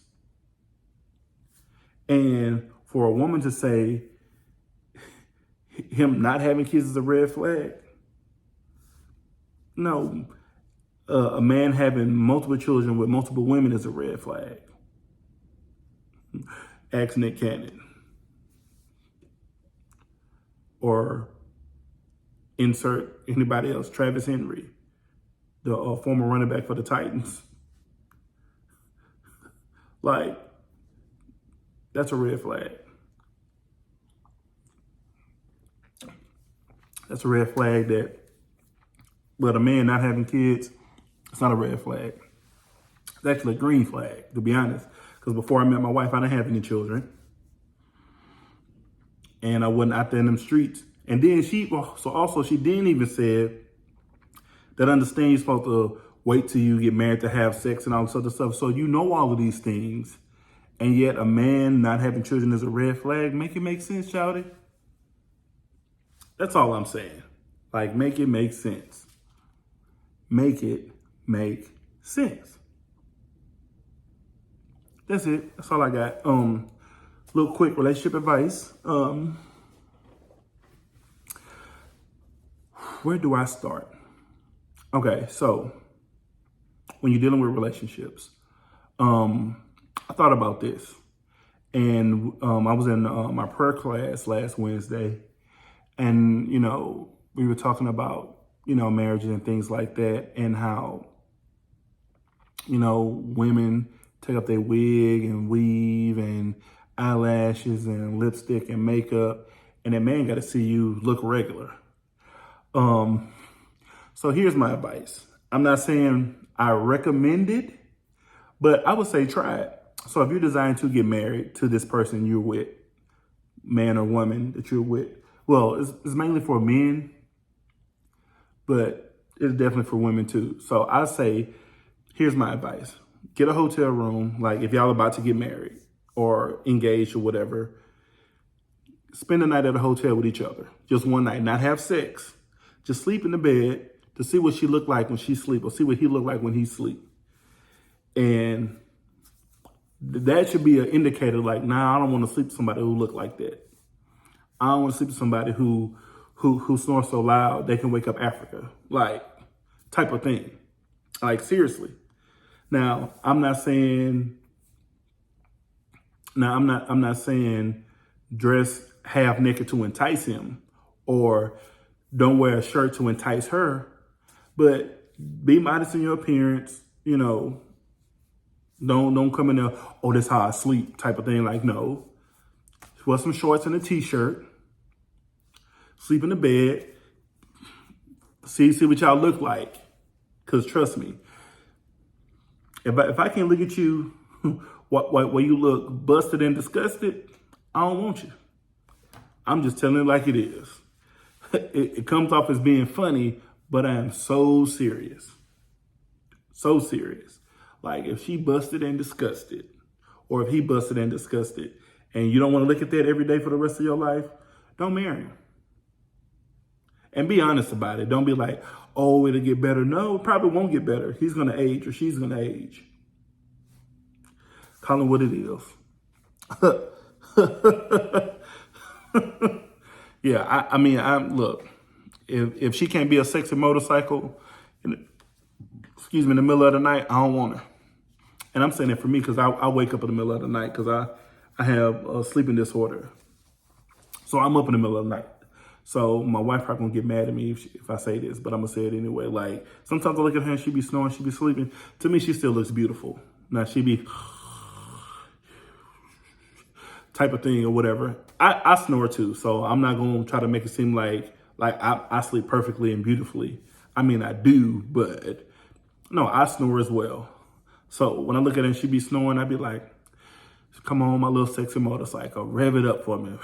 And for a woman to say him not having kids is a red flag. No, a man having multiple children with multiple women is a red flag. Ask Nick Cannon. Or insert anybody else, Travis Henry, the former running back for the Titans. Like, that's a red flag. That's a red flag that, but a man not having kids, it's not a red flag. It's actually a green flag, to be honest. Because before I met my wife, I didn't have any children. And I wasn't out there in them streets. And then she didn't even said that understand you're supposed to wait till you get married to have sex and all this other stuff. So you know all of these things. And yet a man not having children is a red flag. Make it make sense, shawty. That's all I'm saying. Like, make it make sense. Make it make sense. That's it. That's all I got. Little quick relationship advice. Where do I start? Okay, so when you're dealing with relationships, I thought about this, and I was in my prayer class last Wednesday, and we were talking about marriages and things like that, and how women take up their wig and weave and eyelashes and lipstick and makeup, and that man got to see you look regular. So here's my advice. I'm not saying I recommend it, but I would say try it. So if you're designed to get married to this person you're with, man or woman that you're with, well, it's mainly for men, but it's definitely for women too. So I say, here's my advice. Get a hotel room. Like if y'all about to get married or engaged or whatever, spend the night at a hotel with each other. Just one night, not have sex. Just sleep in the bed to see what she look like when she sleep, or see what he look like when he sleep. And that should be an indicator like, nah, I don't want to sleep with somebody who look like that. I don't want to sleep with somebody who snores so loud they can wake up Africa, like type of thing. Like seriously. Now, I'm not saying dress half naked to entice him, or don't wear a shirt to entice her, but be modest in your appearance, Don't come in there, oh, that's how I sleep type of thing. Like, no. Wear some shorts and a t-shirt. Sleep in the bed. See what y'all look like. Because trust me, if I can't look at you while you look busted and disgusted, I don't want you. I'm just telling it like it is. It comes off as being funny, but I am so serious. So serious. Like if she busted and disgusted, or if he busted and disgusted, and you don't want to look at that every day for the rest of your life, don't marry him. And be honest about it. Don't be like, oh, it'll get better. No, it probably won't get better. He's going to age or she's going to age. Call it what it is. Yeah, look, if she can't be a sexy motorcycle, in the middle of the night, I don't want her. And I'm saying it for me because I wake up in the middle of the night because I have a sleeping disorder. So I'm up in the middle of the night. So my wife probably gonna get mad at me if I say this, but I'm gonna say it anyway. Like sometimes I look at her and she be snoring, she be sleeping. To me, she still looks beautiful. Now she be type of thing or whatever. I snore too, so I'm not gonna try to make it seem like I sleep perfectly and beautifully. I mean, I do, but no, I snore as well. So when I look at her and she be snoring, I be like, come on, my little sexy motorcycle, rev it up for me.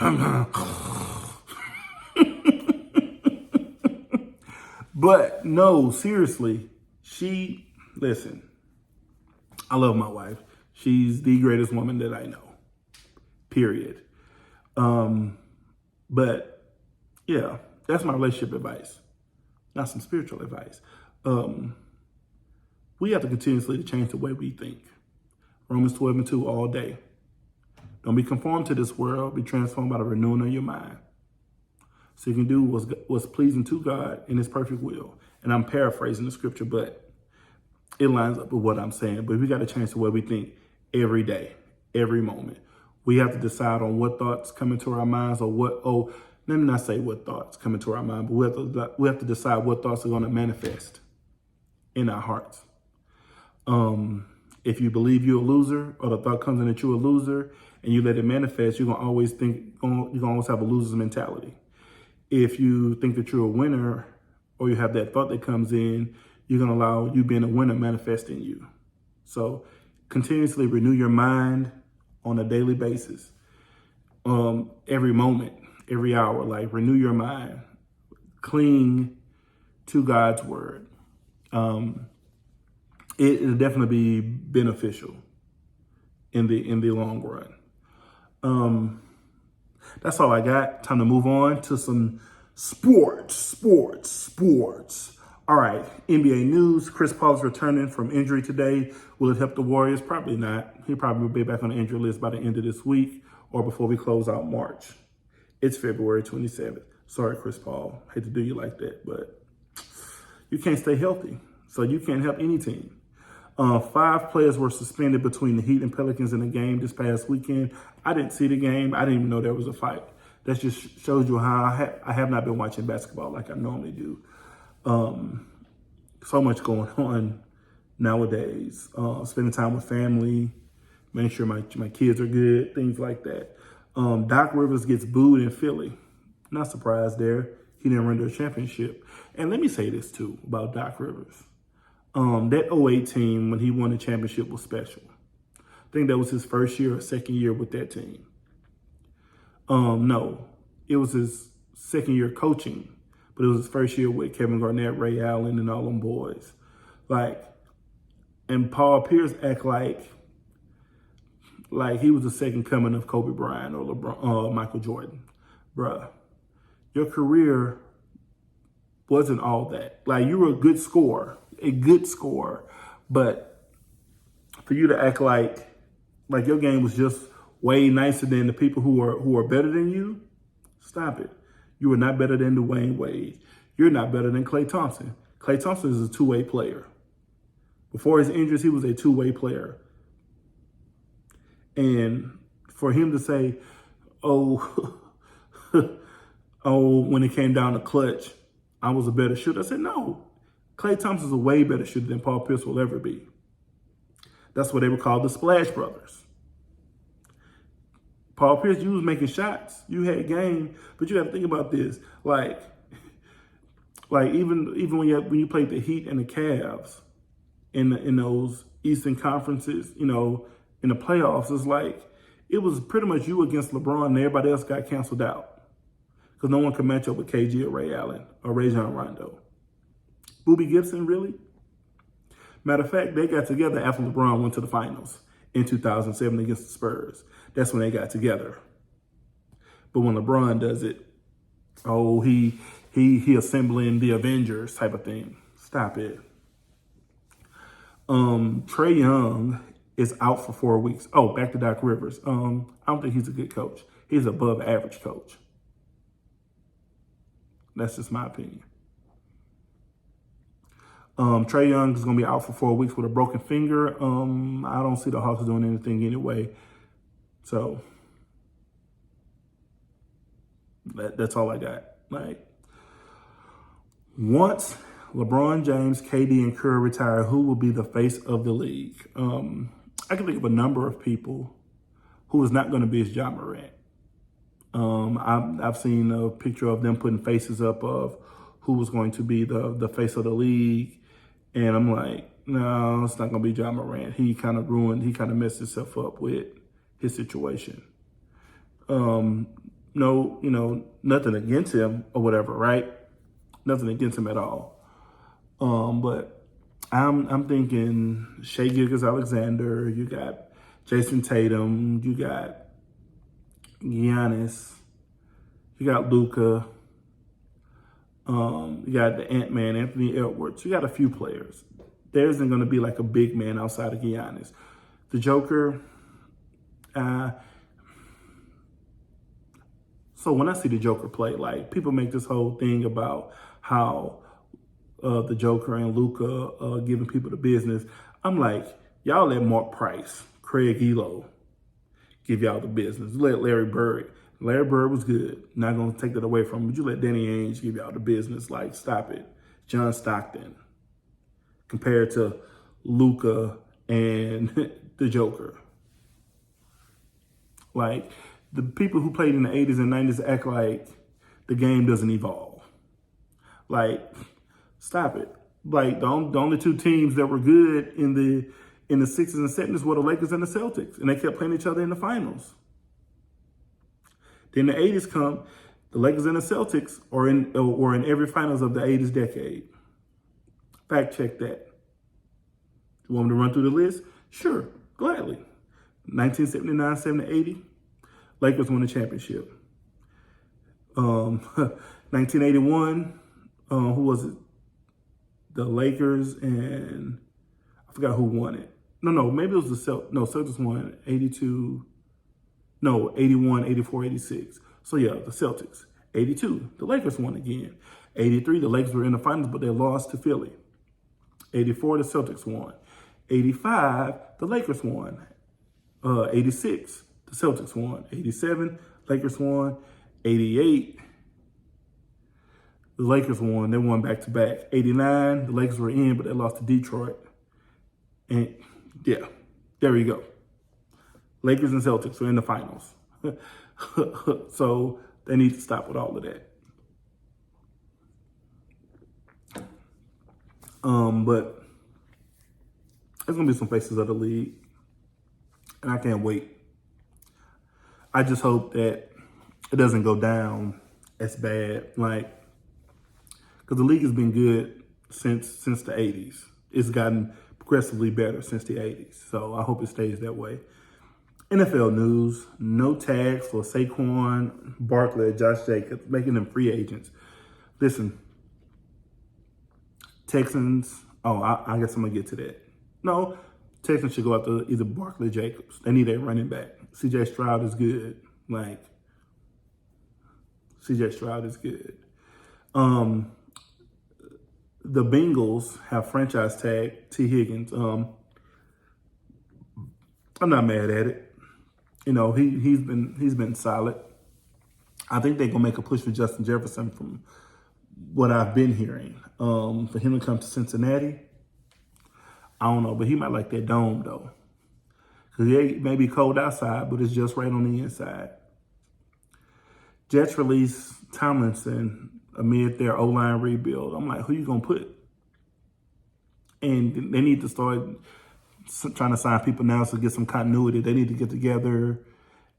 But no, seriously, listen, I love my wife. She's the greatest woman that I know, period. But yeah, that's my relationship advice, not some spiritual advice. We have to continuously change the way we think. Romans 12:2 all day. Don't be conformed to this world. Be transformed by the renewing of your mind. So you can do what's pleasing to God in his perfect will. And I'm paraphrasing the scripture, but it lines up with what I'm saying. But we got to change the way we think every day, every moment. We have to decide on what thoughts come into our minds let me not say what thoughts come into our mind, but we have to decide what thoughts are going to manifest in our hearts. If you believe you're a loser, or the thought comes in that you're a loser and you let it manifest, you're going to always have a loser's mentality. If you think that you're a winner, or you have that thought that comes in, you're going to allow you being a winner manifest in you. So continuously renew your mind on a daily basis. Every moment, every hour, like renew your mind. Cling to God's word. It'll definitely be beneficial in the long run. That's all I got. Time to move on to some sports. All right, NBA news. Chris Paul is returning from injury today. Will it help the Warriors? Probably not. He'll probably be back on the injury list by the end of this week or before we close out March. It's February 27th. Sorry, Chris Paul. Hate to do you like that, but you can't stay healthy, so you can't help any team. 5 players were suspended between the Heat and Pelicans in the game this past weekend. I didn't see the game. I didn't even know there was a fight. That just shows you how I have not been watching basketball like I normally do. So much going on nowadays. Spending time with family, making sure my kids are good, things like that. Doc Rivers gets booed in Philly. Not surprised there. He didn't render a championship. And let me say this too about Doc Rivers. That 2008 team, when he won the championship, was special. I think that was his first year or second year with that team. No, it was his second year coaching, but it was his first year with Kevin Garnett, Ray Allen, and all them boys. And Paul Pierce act like he was the second coming of Kobe Bryant or LeBron, Michael Jordan. Bruh, your career wasn't all that. You were a good scorer, but for you to act like your game was just way nicer than the people who are better than you, stop it. You are not better than Dwayne Wade. You're not better than Klay Thompson. Klay Thompson is a two-way player. Before his injuries, he was a two-way player. And for him to say, when it came down to clutch, I was a better shooter. I said, no. Klay Thompson's a way better shooter than Paul Pierce will ever be. That's what they were called, the Splash Brothers. Paul Pierce, you was making shots. You had game, but you got to think about this. Even when you played the Heat and the Cavs in those Eastern Conferences, in the playoffs, it was pretty much you against LeBron, and everybody else got canceled out because no one could match up with KG or Ray Allen or Rajon Rondo. Boobie Gibson, really? Matter of fact, they got together after LeBron went to the finals in 2007 against the Spurs. That's when they got together. But when LeBron does it, he assembling the Avengers type of thing. Stop it. Trae Young is out for 4 weeks. Oh, back to Doc Rivers. I don't think he's a good coach. He's an above average coach. That's just my opinion. Trae Young is going to be out for 4 weeks with a broken finger. I don't see the Hawks doing anything anyway. So that's all I got. Once LeBron James, KD, and Curry retire, who will be the face of the league? I can think of a number of people who is not going to be as Ja Morant. I've seen a picture of them putting faces up of who was going to be the face of the league. And I'm like, no, it's not going to be Ja Morant. He kind of messed himself up with his situation. No, nothing against him or whatever, right? Nothing against him at all. But I'm thinking Shea Gilgeous-Alexander. You got Jason Tatum. You got Giannis. You got Luka. You got the Ant-Man, Anthony Edwards. You got a few players. There isn't going to be like a big man outside of Giannis. The Joker. So when I see the Joker play, like people make this whole thing about how the Joker and Luka giving people the business. I'm like, y'all let Mark Price, Craig Elo give y'all the business. You let Larry Bird. Larry Bird was good. Not going to take that away from him. But you let Danny Ainge give y'all the business. Like, stop it. John Stockton compared to Luka and the Joker. Like, the people who played in the 80s and 90s act like the game doesn't evolve. Like, stop it. Like, the only two teams that were good in the 60s and 70s were the Lakers and the Celtics. And they kept playing each other in the finals. Then the 80s come, the Lakers and the Celtics were in every finals of the 80s decade. Fact check that. You want me to run through the list? Sure, gladly. 1979, 70, 80, Lakers won the championship. 1981, who was it? The Lakers and I forgot who won it. No, maybe it was the Celtics. No, Celtics won 82. No, 81, 84, 86. So yeah, the Celtics. 82, the Lakers won again. 83, the Lakers were in the finals, but they lost to Philly. 84, the Celtics won. 85, the Lakers won. 86, the Celtics won. 87, Lakers won. 88, the Lakers won. They won back to back. 89, the Lakers were in, but they lost to Detroit. And yeah, there we go. Lakers and Celtics are in the finals. So they need to stop with all of that. But there's going to be some faces of the league. And I can't wait. I just hope that it doesn't go down as bad. Like, because the league has been good since the 80s. It's gotten progressively better since the 80s. So I hope it stays that way. NFL news, no tags for Saquon Barkley and Josh Jacobs, making them free agents. Listen, Texans, I guess I'm going to get to that. No, Texans should go after either Barkley or Jacobs. They need a running back. C.J. Stroud is good. Like, C.J. Stroud is good. The Bengals have franchise tag T. Higgins. I'm not mad at it. You know, he's been solid. I think they're gonna make a push for Justin Jefferson from what I've been hearing. For him to come to Cincinnati, I don't know, but he might like that dome though. Cause it may be cold outside, but it's just right on the inside. Jets release Tomlinson amid their O-line rebuild. I'm like, who you gonna put? And they need to start trying to sign people now to get some continuity. They need to get together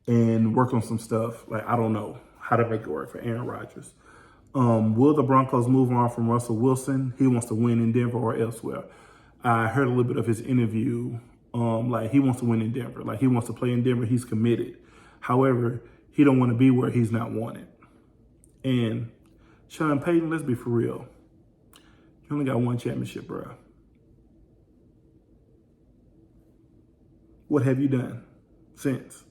and work on some stuff. Like, I don't know how to make it work for Aaron Rodgers. Will the Broncos move on from Russell Wilson? He wants to win in Denver or elsewhere. I heard a little bit of his interview. Like, he wants to win in Denver. Like, he wants to play in Denver. He's committed. However, he don't want to be where he's not wanted. And Sean Payton, let's be for real. You only got one championship, bro. What have you done since?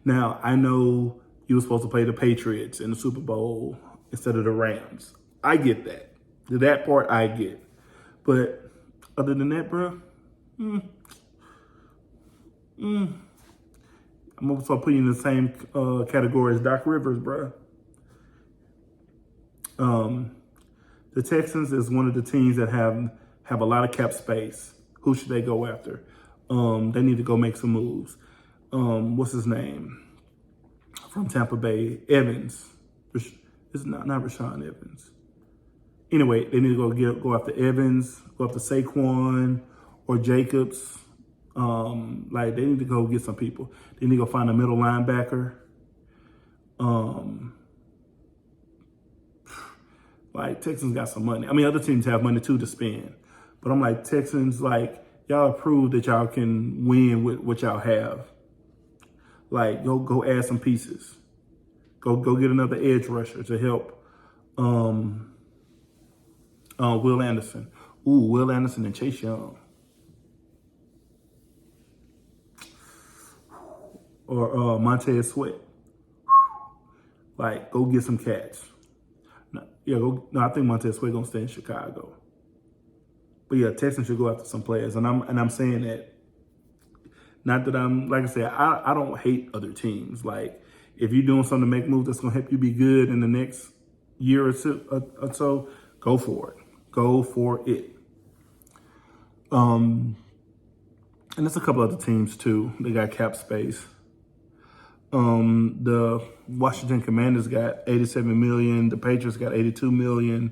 Now, I know you were supposed to play the Patriots in the Super Bowl instead of the Rams. I get that. That part I get. But other than that, bro, I'm going to start putting you in the same category as Doc Rivers, bro. The Texans is one of the teams that have a lot of cap space. Who should they go after? They need to go make some moves. What's his name? From Tampa Bay, Evans. It's not Rashawn Evans. Anyway, they need to go after Evans, go after Saquon or Jacobs. Like, they need to go get some people. They need to go find a middle linebacker. Like, Texans got some money. I mean, other teams have money too to spend. But I'm like, Texans, like, y'all prove that y'all can win with what y'all have. Like, go add some pieces. Go get another edge rusher to help Will Anderson. Ooh, Will Anderson and Chase Young. Or Montez Sweat. Like, go get some cats. No, I think Montez Sweat gonna stay in Chicago. But yeah, Texans should go after some players, and I'm saying that. Not that I'm, like I said, I don't hate other teams. Like, if you're doing something to make moves that's gonna help you be good in the next year or so, go for it. Go for it. And there's a couple other teams too. They got cap space. The Washington Commanders got 87 million. The Patriots got 82 million.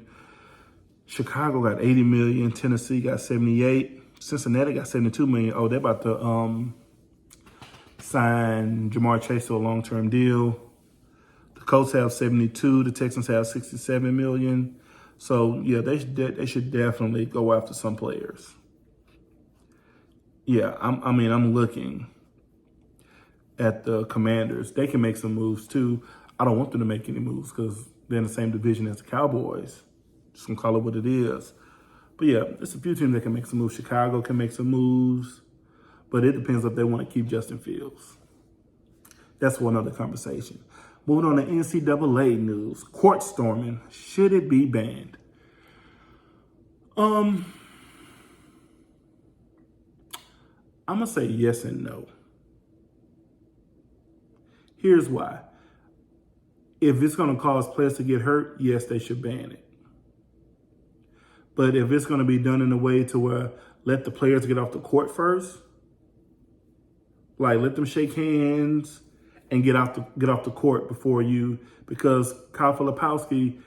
Chicago got 80 million. Tennessee got 78. Cincinnati got 72 million. Oh, they're about to sign Jamar Chase to a long-term deal. The Colts have 72. The Texans have 67 million. So yeah, they should definitely go after some players. Yeah, I'm looking at the Commanders. They can make some moves too. I don't want them to make any moves because they're in the same division as the Cowboys. Just gonna call it what it is. But yeah, there's a few teams that can make some moves. Chicago can make some moves, but it depends if they want to keep Justin Fields. That's for another conversation. Moving on to NCAA news. Court storming. Should it be banned? I'm gonna say yes and no. Here's why. If it's going to cause players to get hurt, yes, they should ban it. But if it's going to be done in a way to where let the players get off the court first, like let them shake hands and get off the court before you, because Kyle Filipowski,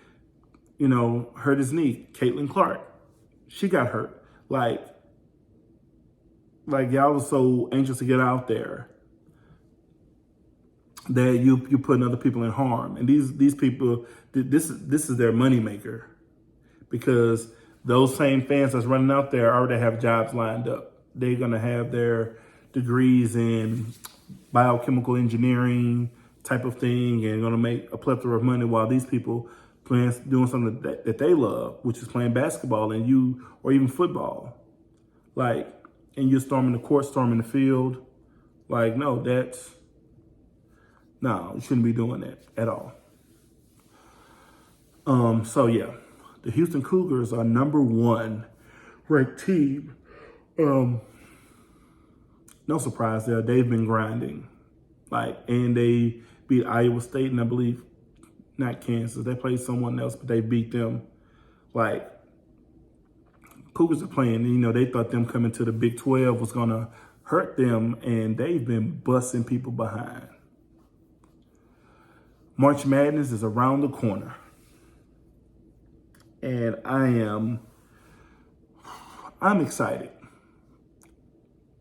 hurt his knee. Caitlin Clark, she got hurt. Like y'all was so anxious to get out there that you're putting other people in harm. And these people, this is their moneymaker, because those same fans that's running out there already have jobs lined up. They're going to have their degrees in biochemical engineering type of thing and going to make a plethora of money, while these people doing something that they love, which is playing basketball or even football. Like, and you're storming the court, storming the field. Like, no, you shouldn't be doing that at all. So yeah, the Houston Cougars are #1 ranked team. No surprise there. They've been grinding. And they beat Iowa State, and I believe not Kansas. They played someone else, but they beat them. Cougars are playing, they thought them coming to the Big 12 was gonna hurt them, and they've been busting people behind. March Madness is around the corner. And I'm excited.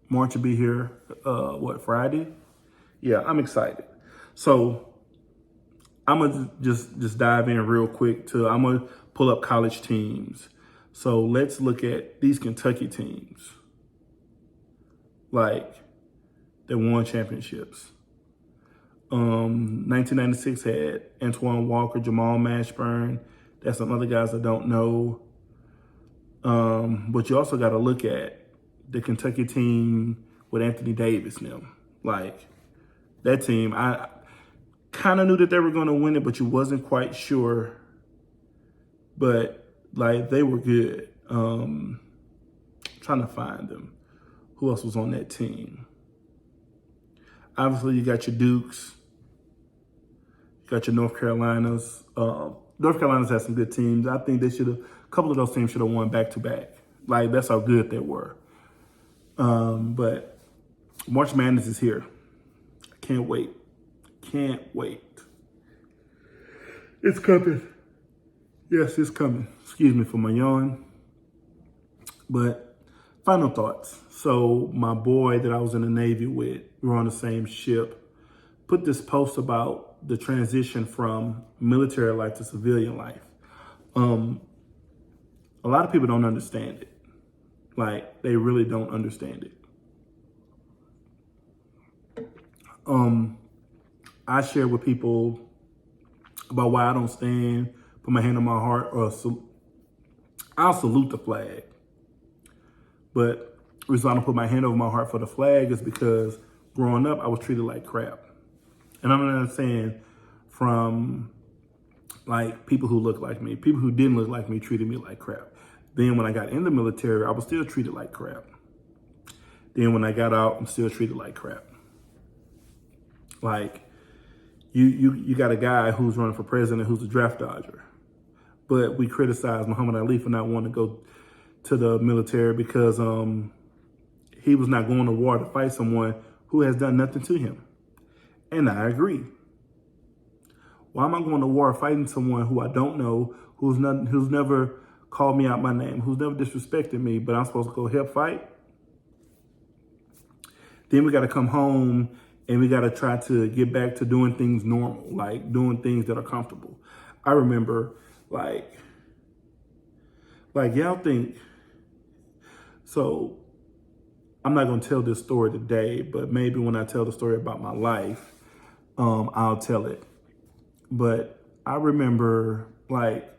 March will be here, Friday? Yeah, I'm excited. So I'm gonna just dive in real quick I'm gonna pull up college teams. So let's look at these Kentucky teams. They won championships. 1996 had Antoine Walker, Jamal Mashburn. That's some other guys I don't know. But you also got to look at the Kentucky team with Anthony Davis now. That team, I kind of knew that they were going to win it, but you wasn't quite sure. But they were good. Trying to find them. Who else was on that team? Obviously, you got your Dukes. You got your North Carolinas. North Carolina's had some good teams. I think a couple of those teams should have won back-to-back. That's how good they were. But March Madness is here. I can't wait. Can't wait. It's coming. Yes, it's coming. Excuse me for my yawn. But final thoughts. So my boy that I was in the Navy with, we were on the same ship, put this post about the transition from military life to civilian life. A lot of people don't understand it. Like, they really don't understand it. I share with people about why I don't stand, put my hand on my heart, or I'll salute the flag. But the reason I don't put my hand over my heart for the flag is because growing up, I was treated like crap. And I'm not saying from like people who look like me. People who didn't look like me treated me like crap. Then when I got in the military, I was still treated like crap. Then when I got out, I'm still treated like crap. Like, you got a guy who's running for president who's a draft dodger. But we criticize Muhammad Ali for not wanting to go to the military because he was not going to war to fight someone who has done nothing to him. And I agree. Why am I going to war fighting someone who I don't know, who's never called me out my name, who's never disrespected me, but I'm supposed to go help fight? Then we got to come home and we got to try to get back to doing things normal, like doing things that are comfortable. I remember, like y'all think, so I'm not going to tell this story today, but maybe when I tell the story about my life, I'll tell it. But I remember, like,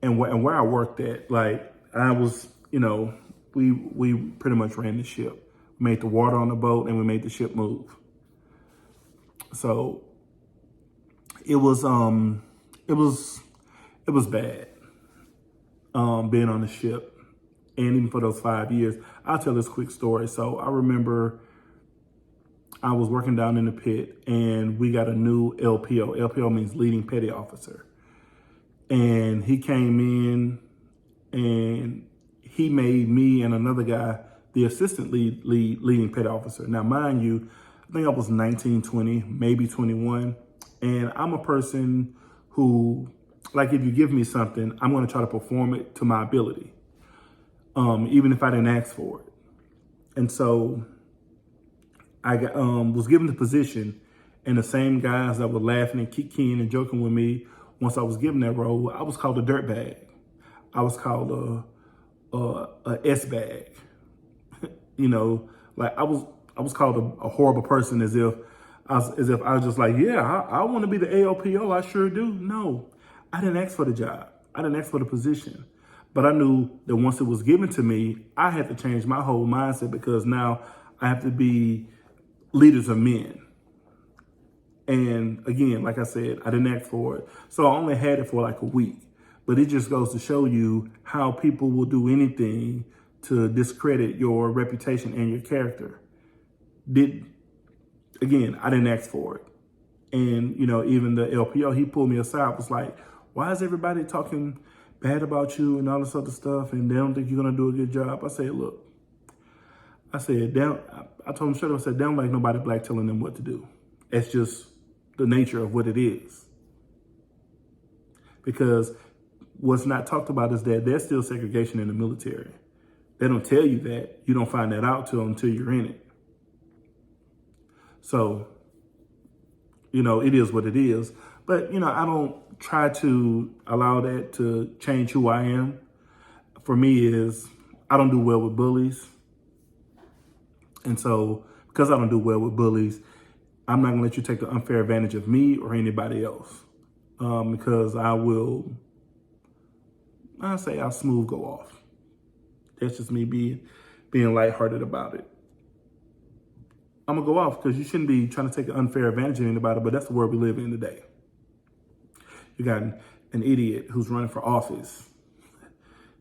and where I worked at, like, I was, we pretty much ran the ship. We made the water on the boat and we made the ship move. So it was bad, being on the ship. And even for those 5 years, I'll tell this quick story. So I remember I was working down in the pit and we got a new LPO. LPO means leading petty officer. And he came in and he made me and another guy the assistant leading petty officer. Now, mind you, I think I was 19, 20, maybe 21. And I'm a person who, like, if you give me something, I'm going to try to perform it to my ability, even if I didn't ask for it. And so I was given the position, and the same guys that were laughing and kicking and joking with me, once I was given that role, I was called a dirtbag. I was called a S-bag. Like I was called a horrible person, as if I was just like, yeah, I want to be the ALPO. I sure do. No, I didn't ask for the job. I didn't ask for the position. But I knew that once it was given to me, I had to change my whole mindset because now I have to be leaders of men. And again, like I said, I didn't ask for it. So I only had it for like a week. But it just goes to show you how people will do anything to discredit your reputation and your character. Again, I didn't ask for it. And, even the LPO, he pulled me aside, was like, why is everybody talking bad about you and all this other stuff and they don't think you're going to do a good job? I said, look, I told him straight up, I said, they don't like nobody black telling them what to do. It's just the nature of what it is. Because what's not talked about is that there's still segregation in the military. They don't tell you that. You don't find that out until you're in it. So, it is what it is. But, I don't try to allow that to change who I am. For me is, I don't do well with bullies. And so, because I don't do well with bullies, I'm not going to let you take the unfair advantage of me or anybody else. Because I'll smooth go off. That's just me being lighthearted about it. I'm going to go off because you shouldn't be trying to take an unfair advantage of anybody, but that's the world we live in today. You got an idiot who's running for office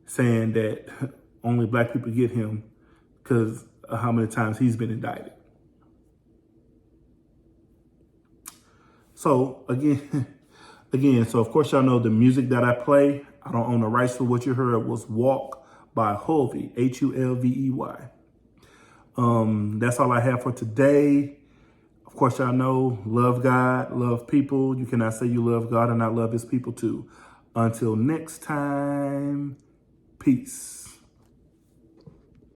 saying that only black people get him because of how many times he's been indicted. So so of course y'all know the music that I play, I don't own the rights to. What you heard was Walk by Hulvey, Hulvey. That's all I have for today. Of course, y'all know, love God, love people. You cannot say you love God and not love his people too. Until next time, peace.